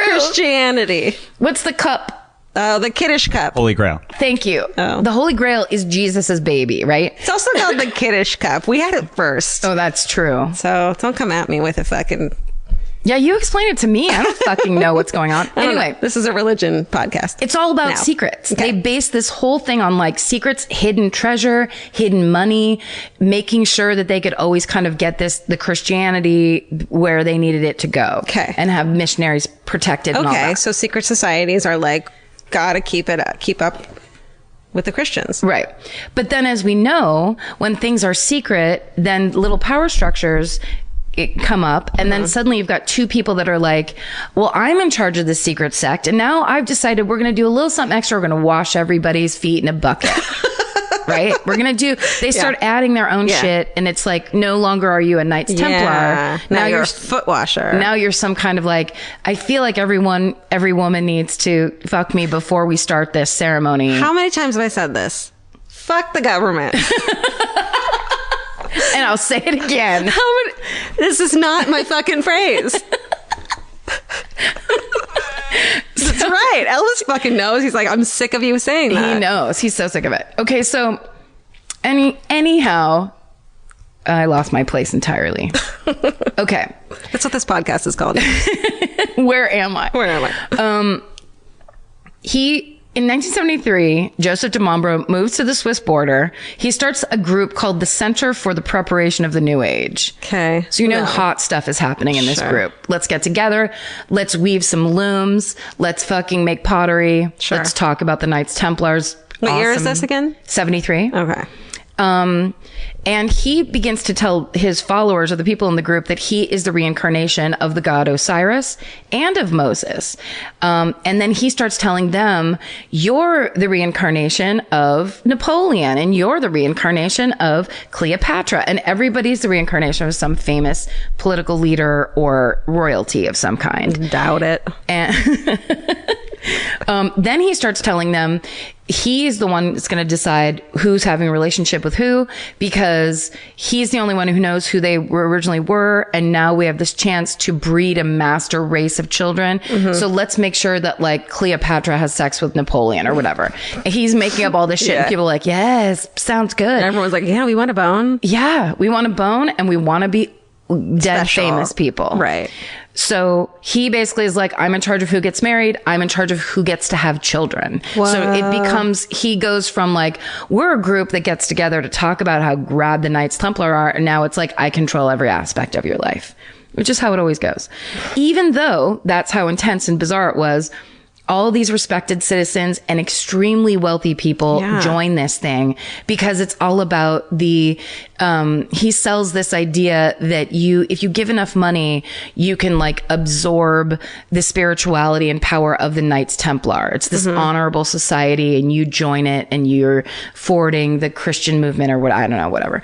Christianity. What's the cup? Oh, the Kiddush cup. Holy Grail. Thank you. Oh. The Holy Grail is Jesus's baby, right? It's also called the Kiddush cup. We had it first. Oh, that's true. So don't come at me with a fucking... Yeah, you explain it to me. I don't fucking know what's going on. Anyway, this is a religion podcast. It's all about secrets. Okay. They base this whole thing on like secrets, hidden treasure, hidden money, making sure that they could always kind of get the Christianity where they needed it to go. Okay. And have missionaries protected and all that. So secret societies are like, gotta keep up with the Christians. Right. But then as we know, when things are secret, then little power structures come up, and then suddenly you've got two people that are like, well, I'm in charge of the secret sect, and now I've decided we're going to do a little something extra. We're going to wash everybody's feet in a bucket. Right? They start adding their own shit, and it's like, no longer are you a Knights Templar. Now you're a foot washer. Now you're some kind of like, I feel like every woman needs to fuck me before we start this ceremony. How many times have I said this? Fuck the government. And I'll say it again. This is not my fucking phrase. That's right. Elvis fucking knows. He's like, I'm sick of you saying that. He knows. He's so sick of it. Okay, so anyhow, I lost my place entirely. Okay. That's what this podcast is called. Where am I? In 1973, Joseph de Mombro moves to the Swiss border. He starts a group called the Center for the Preparation of the New Age. Okay. So hot stuff is happening in this group. Let's get together. Let's weave some looms. Let's fucking make pottery. Sure. Let's talk about the Knights Templars. What year is this again? 73. Okay. And he begins to tell his followers, or the people in the group, that he is the reincarnation of the god Osiris and of Moses. And then he starts telling them, you're the reincarnation of Napoleon, and you're the reincarnation of Cleopatra, and everybody's the reincarnation of some famous political leader or royalty of some kind. Doubt it. And then he starts telling them he's the one that's going to decide who's having a relationship with who, because he's the only one who knows who they originally were. And now we have this chance to breed a master race of children. Mm-hmm. So let's make sure that like Cleopatra has sex with Napoleon or whatever. And he's making up all this shit. And people are like, yes, sounds good. And everyone's like, yeah, we want a bone. Yeah, we want a bone, and we want to be dead famous people. Right. So he basically is like, I'm in charge of who gets married. I'm in charge of who gets to have children. Whoa. So it becomes, he goes from like, we're a group that gets together to talk about how rad the Knights Templar are. And now it's like, I control every aspect of your life, which is how it always goes. Even though that's how intense and bizarre it was, all these respected citizens and extremely wealthy people join this thing because it's all about the he sells this idea that if you give enough money, you can like absorb the spirituality and power of the Knights Templar. It's this honorable society, and you join it, and you're forwarding the Christian movement, or what, I don't know, whatever.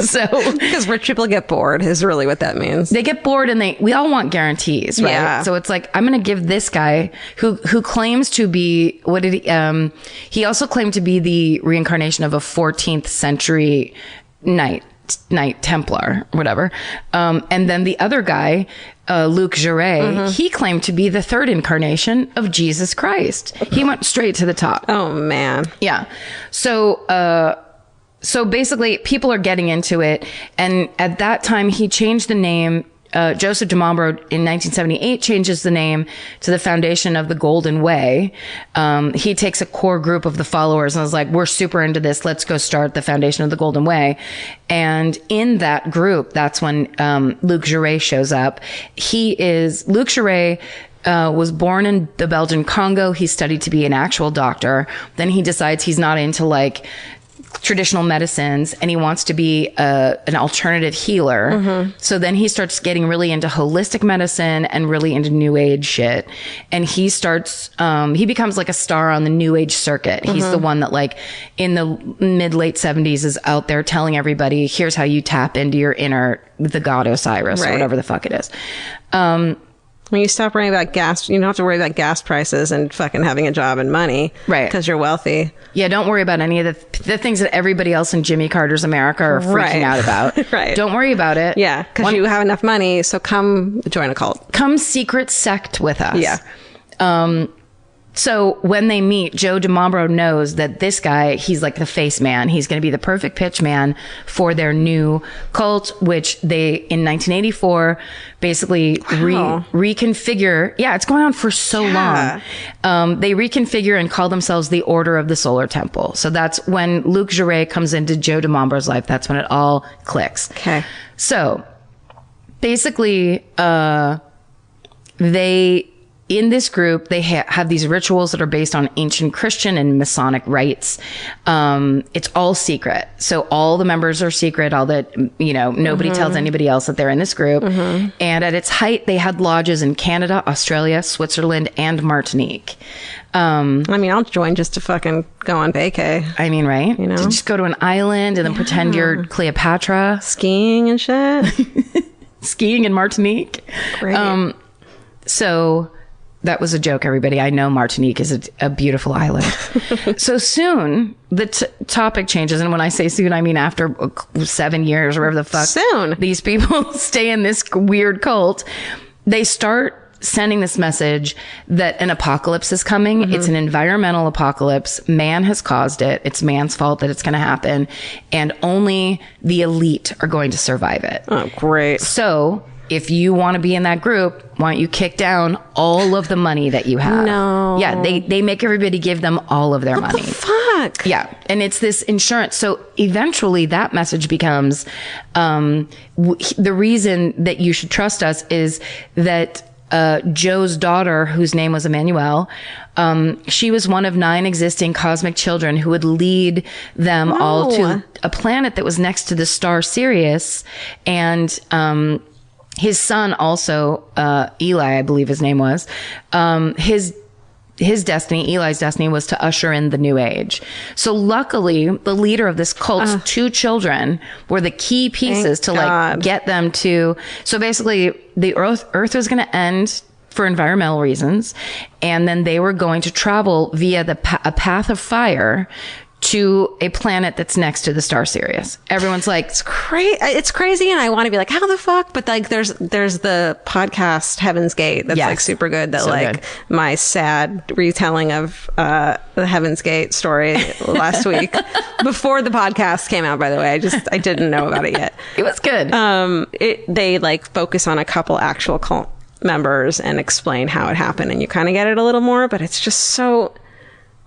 So because rich people get bored is really what that means. They get bored, and we all want guarantees, right? Yeah. So it's like, I'm going to give this guy who claims to be, he also claimed to be the reincarnation of a 14th century Knight Templar, whatever. And then the other guy, Luc Jouret, he claimed to be the third incarnation of Jesus Christ. He went straight to the top. Oh man. Yeah. So basically, people are getting into it. And at that time, he changed the name. Joseph de Montbro in 1978 changes the name to the Foundation of the Golden Way. He takes a core group of the followers and is like, we're super into this. Let's go start the Foundation of the Golden Way. And in that group, that's when Luc Jouret shows up. Luc Jouret was born in the Belgian Congo. He studied to be an actual doctor. Then he decides he's not into like traditional medicines, and he wants to be an alternative healer. So then he starts getting really into holistic medicine and really into new age shit. And he becomes like a star on the new age circuit. He's the one that like in the late 70s is out there telling everybody, here's how you tap into your inner, the god Osiris, or whatever the fuck it is. When you stop worrying about gas, you don't have to worry about gas prices and fucking having a job and money. Right. Because you're wealthy. Yeah, don't worry about any of the things that everybody else in Jimmy Carter's America are freaking out about. Right. Don't worry about it. Yeah, because you have enough money, so come join a cult. Come secret sect with us. Yeah. So when they meet, Joe de Montbro knows that this guy, he's like the face man. He's going to be the perfect pitch man for their new cult, which they, in 1984, basically reconfigure. Yeah, it's going on for so long. They reconfigure and call themselves the Order of the Solar Temple. So that's when Luc Jouret comes into Joe de Montbro's life. That's when it all clicks. Okay. So basically, in this group, they have these rituals that are based on ancient Christian and Masonic rites. It's all secret. So all the members are secret. Nobody tells anybody else that they're in this group. And at its height, they had lodges in Canada, Australia, Switzerland, and Martinique. I mean, I'll join just to fucking go on vacay. I mean, right? You know? To just go to an island and then pretend you're Cleopatra. Skiing and shit. Skiing in Martinique. Great. So that was a joke, everybody. I know Martinique is a beautiful island. So soon, the topic changes. And when I say soon, I mean after 7 years or whatever the fuck. Soon. These people stay in this weird cult. They start sending this message that an apocalypse is coming. It's an environmental apocalypse. Man has caused it. It's man's fault that it's going to happen. And only the elite are going to survive it. Oh, great. So if you want to be in that group, why don't you kick down all of the money that you have? No. Yeah, they make everybody give them all of their money. What the fuck? Yeah, and it's this insurance. So eventually that message becomes, the reason that you should trust us is that Joe's daughter, whose name was Emmanuel, she was one of 9 existing cosmic children who would lead them all to a planet that was next to the star Sirius. And his son also, Eli, I believe his name was, his destiny, Eli's destiny, was to usher in the new age. So luckily, the leader of this cult's 2 children were the key pieces to like get them to. So basically, the Earth was going to end for environmental reasons, and then they were going to travel via a path of fire to a planet that's next to the star Sirius. Everyone's like, it's crazy, and I want to be like, how the fuck? But like, there's the podcast Heaven's Gate that's like super good. That so like good. My sad retelling of the Heaven's Gate story last week before the podcast came out. By the way, I didn't know about it yet. It was good. They like focus on a couple actual cult members and explain how it happened, and you kind of get it a little more. But it's just so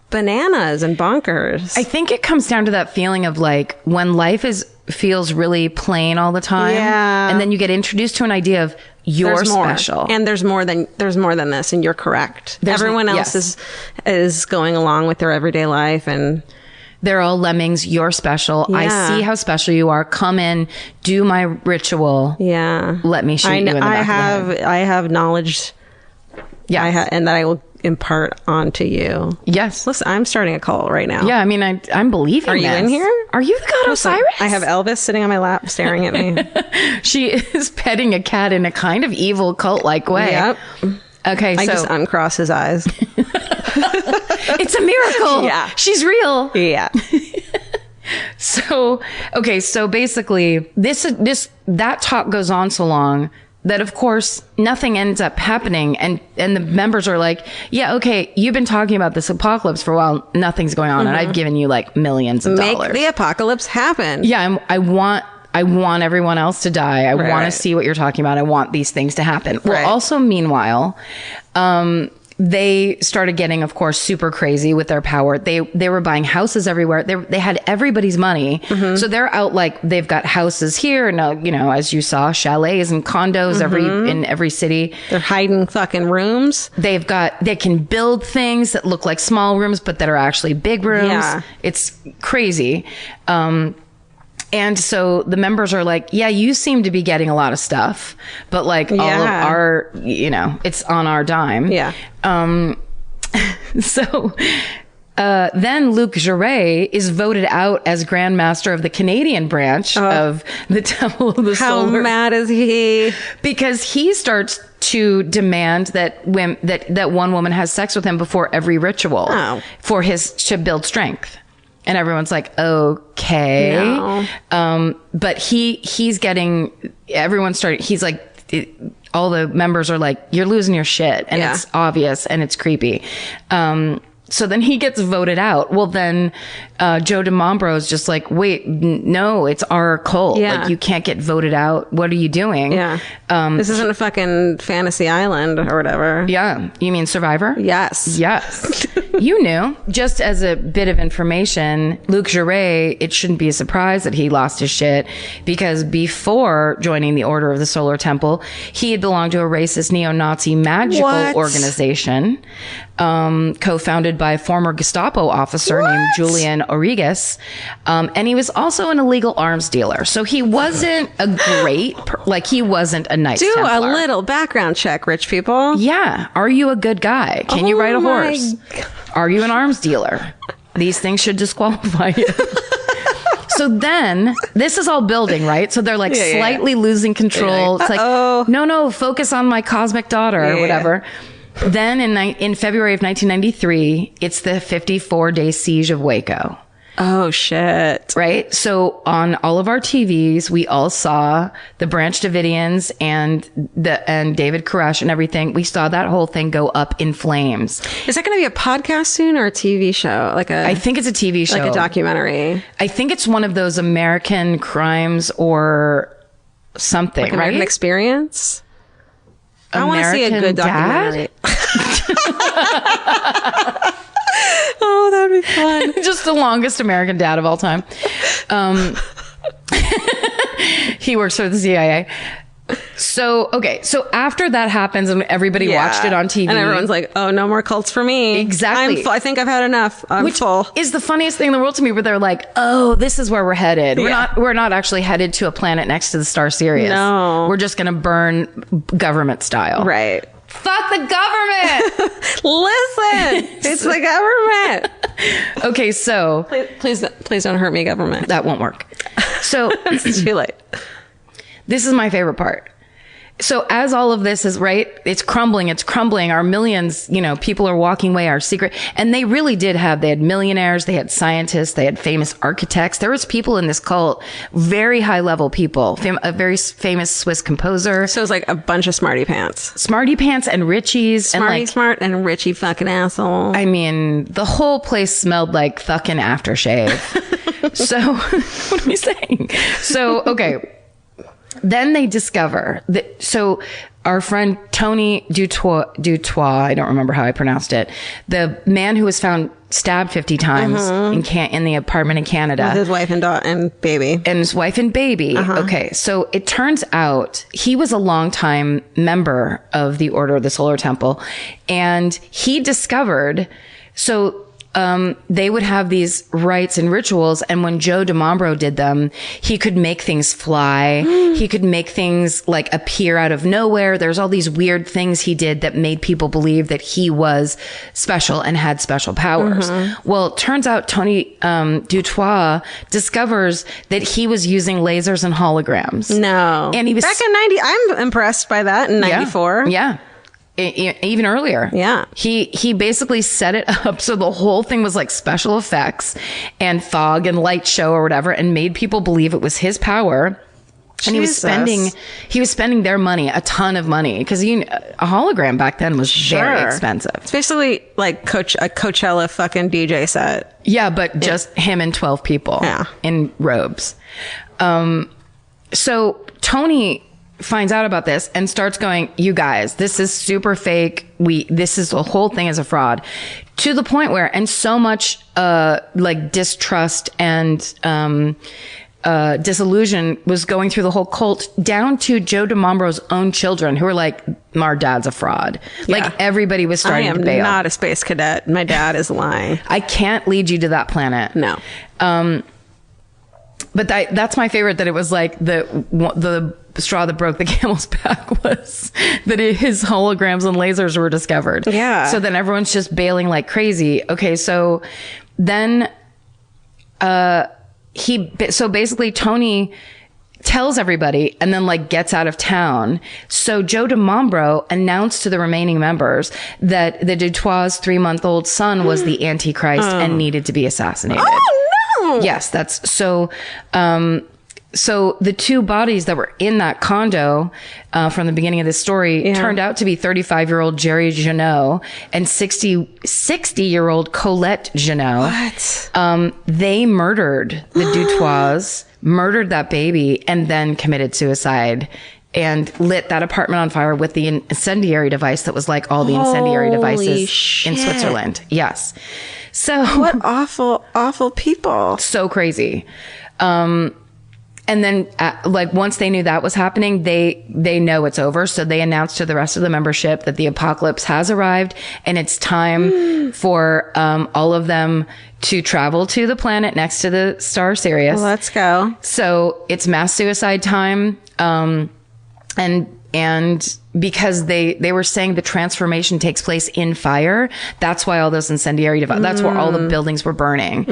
bananas and bonkers. I think it comes down to that feeling of like when life feels really plain all the time, and then you get introduced to an idea of you're special, and there's more than this, and you're correct. Everyone else is going along with their everyday life, and They're all lemmings. You're special. Yeah. I see how special you are. Come in, do my ritual. Yeah. Let me shoot you in the back of the head. I have knowledge. Yeah. And that I will impart onto you. Yes. Listen, I'm starting a cult right now. Yeah, I mean, I'm believing Are you this. in here? Are you the god Osiris? I have Elvis sitting on my lap staring at me. She is petting a cat in a kind of evil cult-like way. Yep. Okay, I so just uncross his eyes. it's a miracle. Yeah. She's real. Yeah. So, okay, so basically that talk goes on so long that of course nothing ends up happening, and the members are like, yeah, okay, you've been talking about this apocalypse for a while, nothing's going on, and I've given you like millions of dollars. Make the apocalypse happen. Yeah, I want everyone else to die. I want Right. to see what you're talking about. I want these things to happen. Right. Well, also meanwhile, they started getting, of course, super crazy with their power. They were buying houses everywhere. They had everybody's money. So they're out like they've got houses here. And, you know, as you saw, chalets and condos in every city. They're hiding fucking rooms. They can build things that look like small rooms, but that are actually big rooms. Yeah. It's crazy. And so the members are like, yeah, you seem to be getting a lot of stuff, but like all of our, you know, it's on our dime. Yeah. So then Luc Jouret is voted out as Grand Master of the Canadian branch of the Temple of the How Solar. mad is he? Because he starts to demand that that one woman has sex with him before every ritual to build strength. And everyone's like, okay. No. But he's getting, he's like, all the members are like, you're losing your shit. And it's obvious and it's creepy. So then he gets voted out. Well, then Joe DeMombro is just like, wait, no, it's our cult. Yeah. Like, you can't get voted out. What are you doing? Yeah. This isn't a fucking fantasy island or whatever. Yeah. You mean Survivor? Yes. Yes. You knew. Just as a bit of information, Luc Jouret, it shouldn't be a surprise that he lost his shit, because before joining the Order of the Solar Temple, he had belonged to a racist neo-Nazi magical organization, co-founded by a former Gestapo officer named Julian Origas. And he was also an illegal arms dealer. So he wasn't a great, he wasn't a Knights Do Templar. a little background check, rich people. Yeah. Are you a good guy? Can you ride a horse? Are you an arms dealer? These things should disqualify you. So then, this is all building, right? So they're like slightly losing control. It's like, no, focus on my cosmic daughter or whatever. Then in February of 1993, it's the 54-day siege of Waco. Oh, shit. Right? So on all of our TVs, we all saw the Branch Davidians and David Koresh and everything. We saw that whole thing go up in flames. Is that going to be a podcast soon or a TV show? I think it's a TV show. Like a documentary. I think it's one of those American crimes or something, like American right? Experience? I want to see a good documentary. Oh, that'd be fun. Just the longest American dad of all time. He works for the CIA. So after that happens and everybody watched it on TV. And everyone's like, oh, no more cults for me. Exactly. I think I've had enough. I'm full. Is the funniest thing in the world to me, where they're like, oh, this is where we're headed. We're not actually headed to a planet next to the star Sirius. No. We're just going to burn government style. Right. Fuck the government. Listen, it's the government. Okay, so Please don't hurt me, government. that won't work. So It's too late. this is my favorite part. So as all of this is it's crumbling. Our millions, people are walking away, our secret. And they really they had millionaires, they had scientists, they had famous architects. There was people in this cult, very high level people, a very famous Swiss composer. So it's like a bunch of smarty pants. Smarty pants and Richies. Smart and Richie fucking asshole. I mean, the whole place smelled like fucking aftershave. So what am I saying? So, okay. Then they discover that, so our friend Tony Dutoit, I don't remember how I pronounced it, the man who was found stabbed 50 times in the apartment in Canada. With his wife and baby. And his wife and baby. Okay. So it turns out he was a longtime member of the Order of the Solar Temple, and he discovered, so they would have these rites and rituals. And when Joe DiMambro did them, he could make things fly. He could make things like appear out of nowhere. There's all these weird things he did that made people believe that he was special and had special powers. Well, it turns out Tony Dutoit discovers that he was using lasers and holograms. No. And he was back in 90. I'm impressed by that in 94. Yeah. Even earlier. Yeah. He basically set it up so the whole thing was like special effects and fog and light show or whatever, and made people believe it was his power. And he was spending their money, a ton of money, because a hologram back then was very expensive. It's basically like a Coachella fucking DJ set. Yeah, but just him and 12 people in robes. So Tony finds out about this and starts going, you guys, this is super fake. The whole thing is a fraud, to the point where, and so much, like distrust and, disillusion was going through the whole cult, down to Joe DiMambro's own children who were like, our dad's a fraud. Yeah. Like everybody was starting to bail. I am not a space cadet. My dad is lying. I can't lead you to that planet. No. But that's my favorite, that it was like the straw that broke the camel's back was that his holograms and lasers were discovered. Yeah. So then everyone's just bailing like crazy. Okay. So then, so basically Tony tells everybody and then like gets out of town. So Joe DiMambro announced to the remaining members that the Dutoit's 3-month-old son was the Antichrist and needed to be assassinated. Oh no! Yes, that's so. So the two bodies that were in that condo from the beginning of this story turned out to be 35-year-old Jerry Janot and 60-year-old Colette Janot. What? They murdered the Dutoits, murdered that baby, and then committed suicide and lit that apartment on fire with the incendiary device that was like all the incendiary devices in Switzerland. Yes. So what awful people. So crazy. And then, like, once they knew that was happening, they know it's over. So they announced to the rest of the membership that the apocalypse has arrived and it's time for all of them to travel to the planet next to the star Sirius. Well, let's go. So it's mass suicide time. And because they were saying the transformation takes place in fire, that's why all those incendiary devices, that's where all the buildings were burning.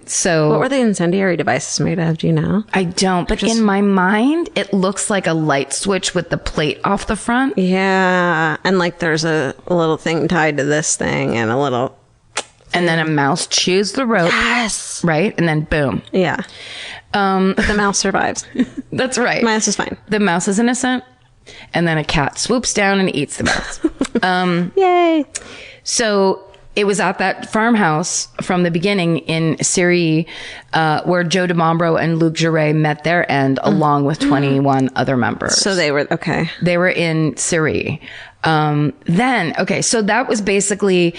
So what were the incendiary devices made of? Do you know? I don't, but in my mind, it looks like a light switch with the plate off the front. Yeah. And like there's a little thing tied to this thing and a little. And then a mouse chews the rope. Yes. Right. And then boom. Yeah. But the mouse survives. That's right. Mouse is fine. The mouse is innocent. And then a cat swoops down and eats the mouse. Yay. So it was at that farmhouse from the beginning in Syrie, where Joe DiMambro and Luc Jouret met their end along with 21 other members. So they were, okay. They were in Syrie. So that was basically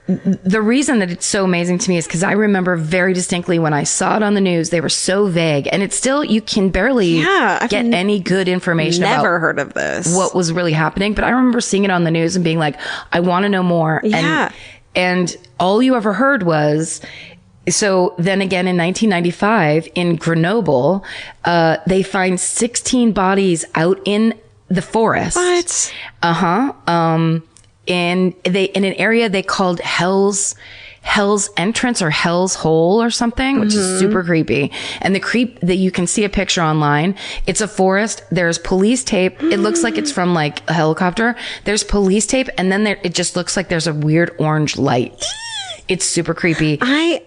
the reason that it's so amazing to me is because I remember very distinctly when I saw it on the news, they were so vague, and it's still, you can barely get any good information about. Never heard of this. What was really happening. But I remember seeing it on the news and being like, I want to know more. Yeah. And all you ever heard was, so then again in 1995 in Grenoble, they find 16 bodies out in the forest. What? And in an area they called Hell's Entrance or Hell's Hole or something, which is super creepy. And the creep that you can see a picture online, it's a forest. There's police tape. It looks like it's from like a helicopter. There's police tape. And then it just looks like there's a weird orange light. It's super creepy. I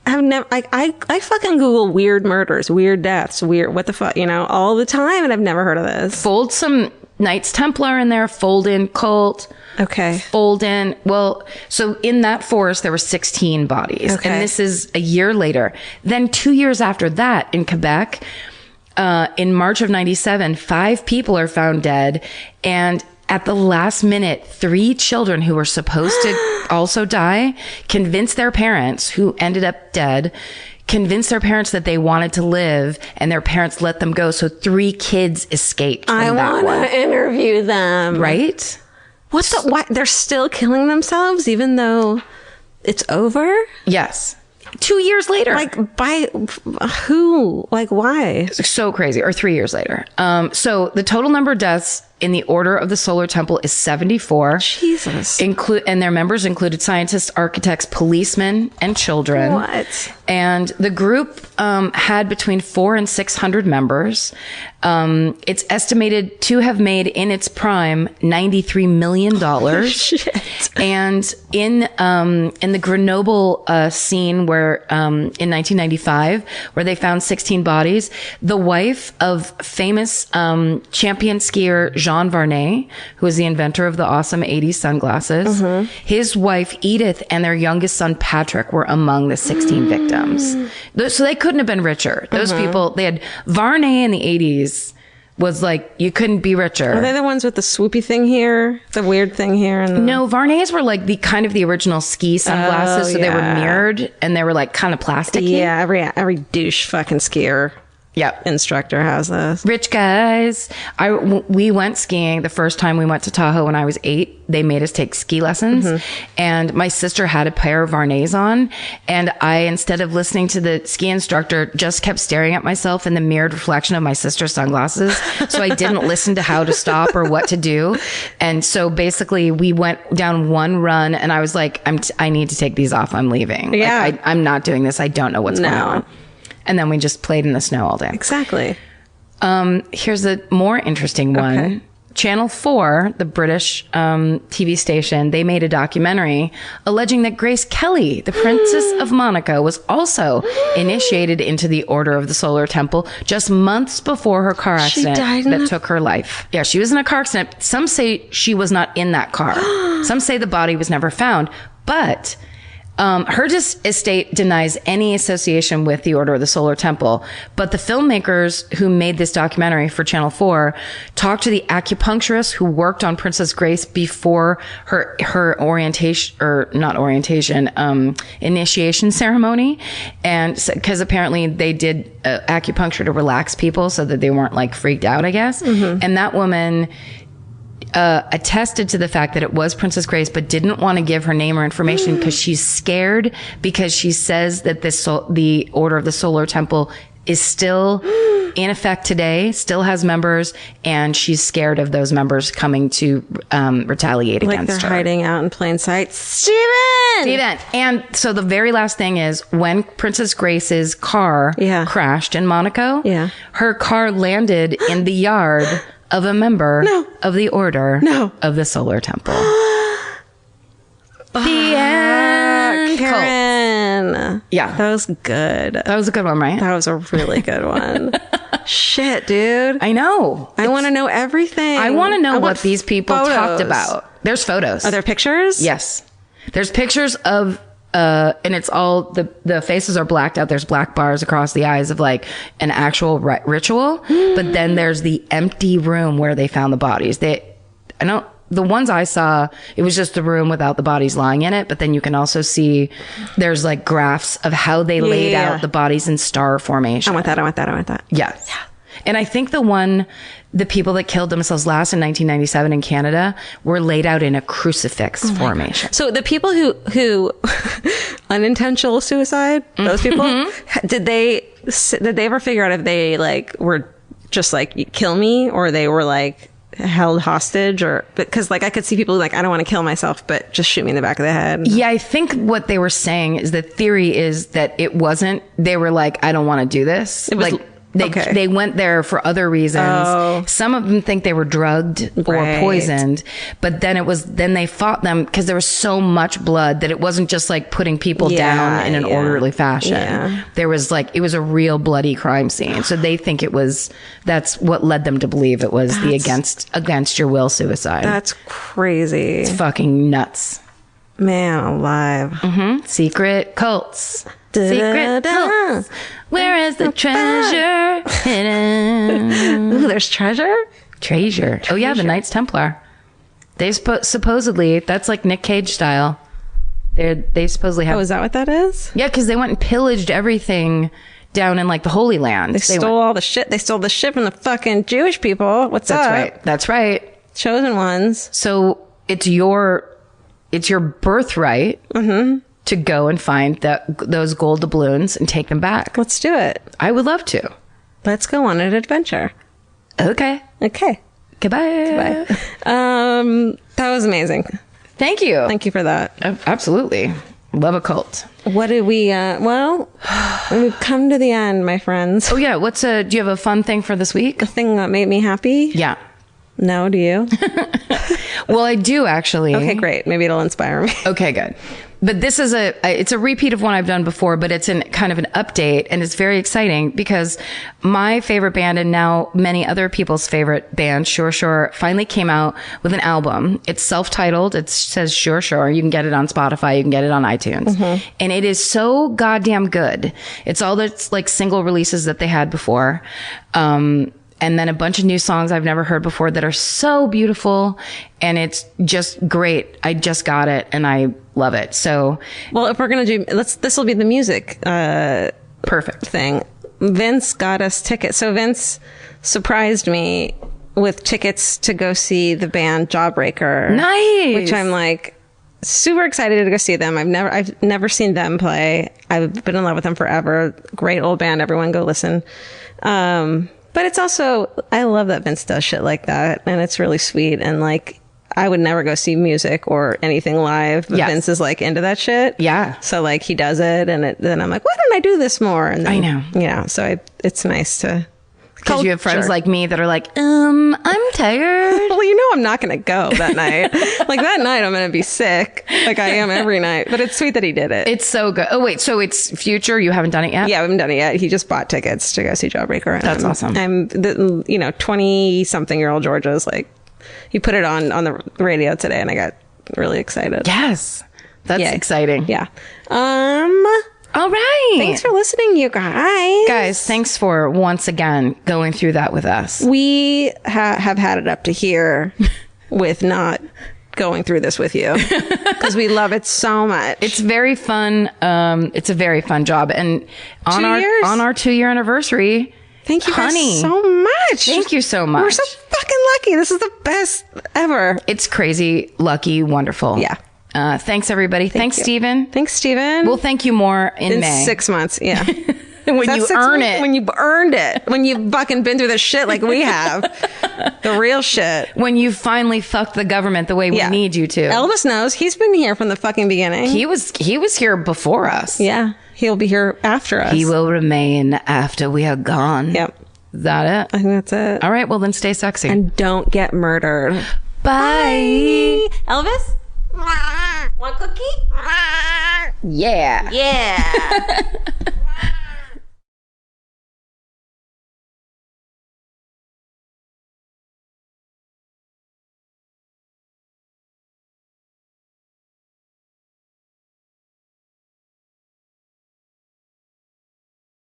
have never, I fucking Google weird murders, weird deaths, weird, what the fuck, all the time. And I've never heard of this. Fold some Knights Templar in there, fold in cult. Okay. Fold in. Well, so in that forest, there were 16 bodies. Okay. And this is a year later. Then 2 years after that in Quebec, in March of 97, 5 people are found dead. And at the last minute, 3 children who were supposed to also die convinced their parents, who ended up dead, convinced their parents that they wanted to live, and their parents let them go. So 3 kids escaped. I want to interview them. Right? Why? They're still killing themselves, even though It's over? Yes. 2 years later. Like, by who? Like, why? So crazy. Or 3 years later. So the total number of deaths in the Order of the Solar Temple is 74. Jesus. And their members included scientists, architects, policemen, and children. What? And the group had between 400 and 600 members. It's estimated to have made in its prime $93 million. Shit. And in the Grenoble scene where in 1995, where they found 16 bodies, the wife of famous champion skier Jean Varnet, who was the inventor of the awesome 80s sunglasses, his wife Edith and their youngest son Patrick were among the 16 victims. So they couldn't have been richer. Those people, they had Varnet in the 80s. Was like, you couldn't be richer. Are they the ones with the swoopy thing here? The weird thing here? And No, Varnets were like the kind of the original ski sunglasses. So they were mirrored and they were like kind of plasticky. Yeah, every douche fucking skier Yep. instructor has this. Rich guys. We went skiing the first time we went to Tahoe when I was 8. They made us take ski lessons. And my sister had a pair of Varnets on. And I, instead of listening to the ski instructor, just kept staring at myself in the mirrored reflection of my sister's sunglasses. So I didn't listen to how to stop or what to do. And so basically we went down one run and I was like, I need to take these off. I'm leaving. Yeah. Like, I'm not doing this. I don't know what's going on. And then we just played in the snow all day. Exactly. Here's a more interesting one. Okay. Channel 4, the British TV station, they made a documentary alleging that Grace Kelly, the Princess of Monaco, was also initiated into the Order of the Solar Temple just months before her car accident that took her life. Yeah, she was in a car accident. Some say she was not in that car. Some say the body was never found. But her estate denies any association with the Order of the Solar Temple, but the filmmakers who made this documentary for Channel 4 talked to the acupuncturist who worked on Princess Grace before her initiation ceremony. And because apparently they did acupuncture to relax people so that they weren't like freaked out, I guess. And that woman attested to the fact that it was Princess Grace, but didn't want to give her name or information because she's scared, because she says that the Order of the Solar Temple is still in effect today, still has members, and she's scared of those members coming to retaliate against her. Like they're hiding out in plain sight. Steven! And so the very last thing is when Princess Grace's car crashed in Monaco, her car landed in the yard of a member of the Order of the Solar Temple. The end. Karen. Yeah. That was good. That was a good one, right? That was a really good one. Shit, dude. I know. I want to know everything. I want to know what these people talked about. There's photos. Are there pictures? Yes. There's pictures of and it's all the faces are blacked out. There's black bars across the eyes of like an actual ritual. But then there's the empty room where they found the bodies. The ones I saw, it was just the room without the bodies lying in it. But then you can also see there's like graphs of how they laid out the bodies in star formation. I want that. Yes. Yeah. And I think the people that killed themselves last in 1997 in Canada were laid out in a crucifix formation. So the people who unintentional suicide, those people, did they ever figure out if they like were just like kill me, or they were like held hostage, or because like I could see people like, I don't want to kill myself, but just shoot me in the back of the head. Yeah, I think what they were saying is the theory is that it wasn't. They were like, I don't want to do this. It was like. They went there for other reasons. Some of them think they were drugged or poisoned, but then they fought them because there was so much blood that it wasn't just like putting people down in an orderly fashion. Yeah. There was like, it was a real bloody crime scene. So they think that's what led them to believe it was the against your will suicide. That's crazy. It's fucking nuts. Man alive. Secret cults. Secret cults. Where is the treasure hidden? Ooh, there's treasure? Treasure. Oh yeah, the Knights Templar. They supposedly, that's like Nick Cage style. They supposedly have. Oh, is that what that is? Yeah, because they went and pillaged everything down in like the Holy Land. They stole all the shit. They stole the shit from the fucking Jewish people. What's up? That's right. That's right. Chosen ones. So it's your birthright to go and find those gold doubloons and take them back. Let's do it. I would love to. Let's go on an adventure. Okay. Okay. Goodbye. Bye. That was amazing. Thank you. Thank you for that. Absolutely. Love a cult. What did we, well, we've come to the end, my friends. Oh yeah. Do you have a fun thing for this week? The thing that made me happy? Yeah. No, do you? Well, I do actually. Okay, great. Maybe it'll inspire me. Okay, good. But this is it's a repeat of one I've done before, but it's in kind of an update, and it's very exciting because my favorite band and now many other people's favorite band, Sure Sure, finally came out with an album. It's self-titled. It says Sure Sure. You can get it on Spotify. You can get it on iTunes. And it is so goddamn good. It's all the like single releases that they had before. And then a bunch of new songs I've never heard before that are so beautiful. And it's just great. I just got it and I love it. So, well, if we're going to do, this will be the music, perfect thing. Vince got us tickets. So Vince surprised me with tickets to go see the band Jawbreaker. Nice. Which I'm like super excited to go see them. I've never seen them play. I've been in love with them forever. Great old band. Everyone go listen. But it's also, I love that Vince does shit like that. And it's really sweet. And like, I would never go see music or anything live. But Vince is like into that shit. Yeah. So like he does it. And then I'm like, why don't I do this more? And then, I know. Yeah. So it's nice to. Because you have friends like me that are like, I'm tired. Well, you know I'm not going to go that night. Like that night I'm going to be sick. Like I am every night. But it's sweet that he did it. It's so good. Oh, wait. So it's future? You haven't done it yet? Yeah, I haven't done it yet. He just bought tickets to go see Jawbreaker. That's awesome. I'm 20-something-year-old Georgia's like, he put it on the radio today and I got really excited. Yes. That's exciting. Yeah. All right. Thanks for listening, you guys. Guys, thanks for once again going through that with us. We have had it up to here with not going through this with you because we love it so much. It's very fun. It's a very fun job. And on our 2-year anniversary, thank you honey, guys so much. Thank you so much. We're so fucking lucky. This is the best ever. It's crazy, lucky, wonderful. Yeah. Thanks, everybody. Thanks, Stephen. Thanks, Stephen. We'll thank you more in May. 6 months. Yeah. When you earn it. When you've earned it. When you've fucking been through the shit like we have. The real shit. When you finally fucked the government the way we need you to. Elvis knows. He's been here from the fucking beginning. He was here before us. Yeah. He'll be here after us. He will remain after we are gone. Yep. Is that it? I think that's it. All right. Well, then stay sexy. And don't get murdered. Bye. Elvis? Want cookie? Yeah. Yeah.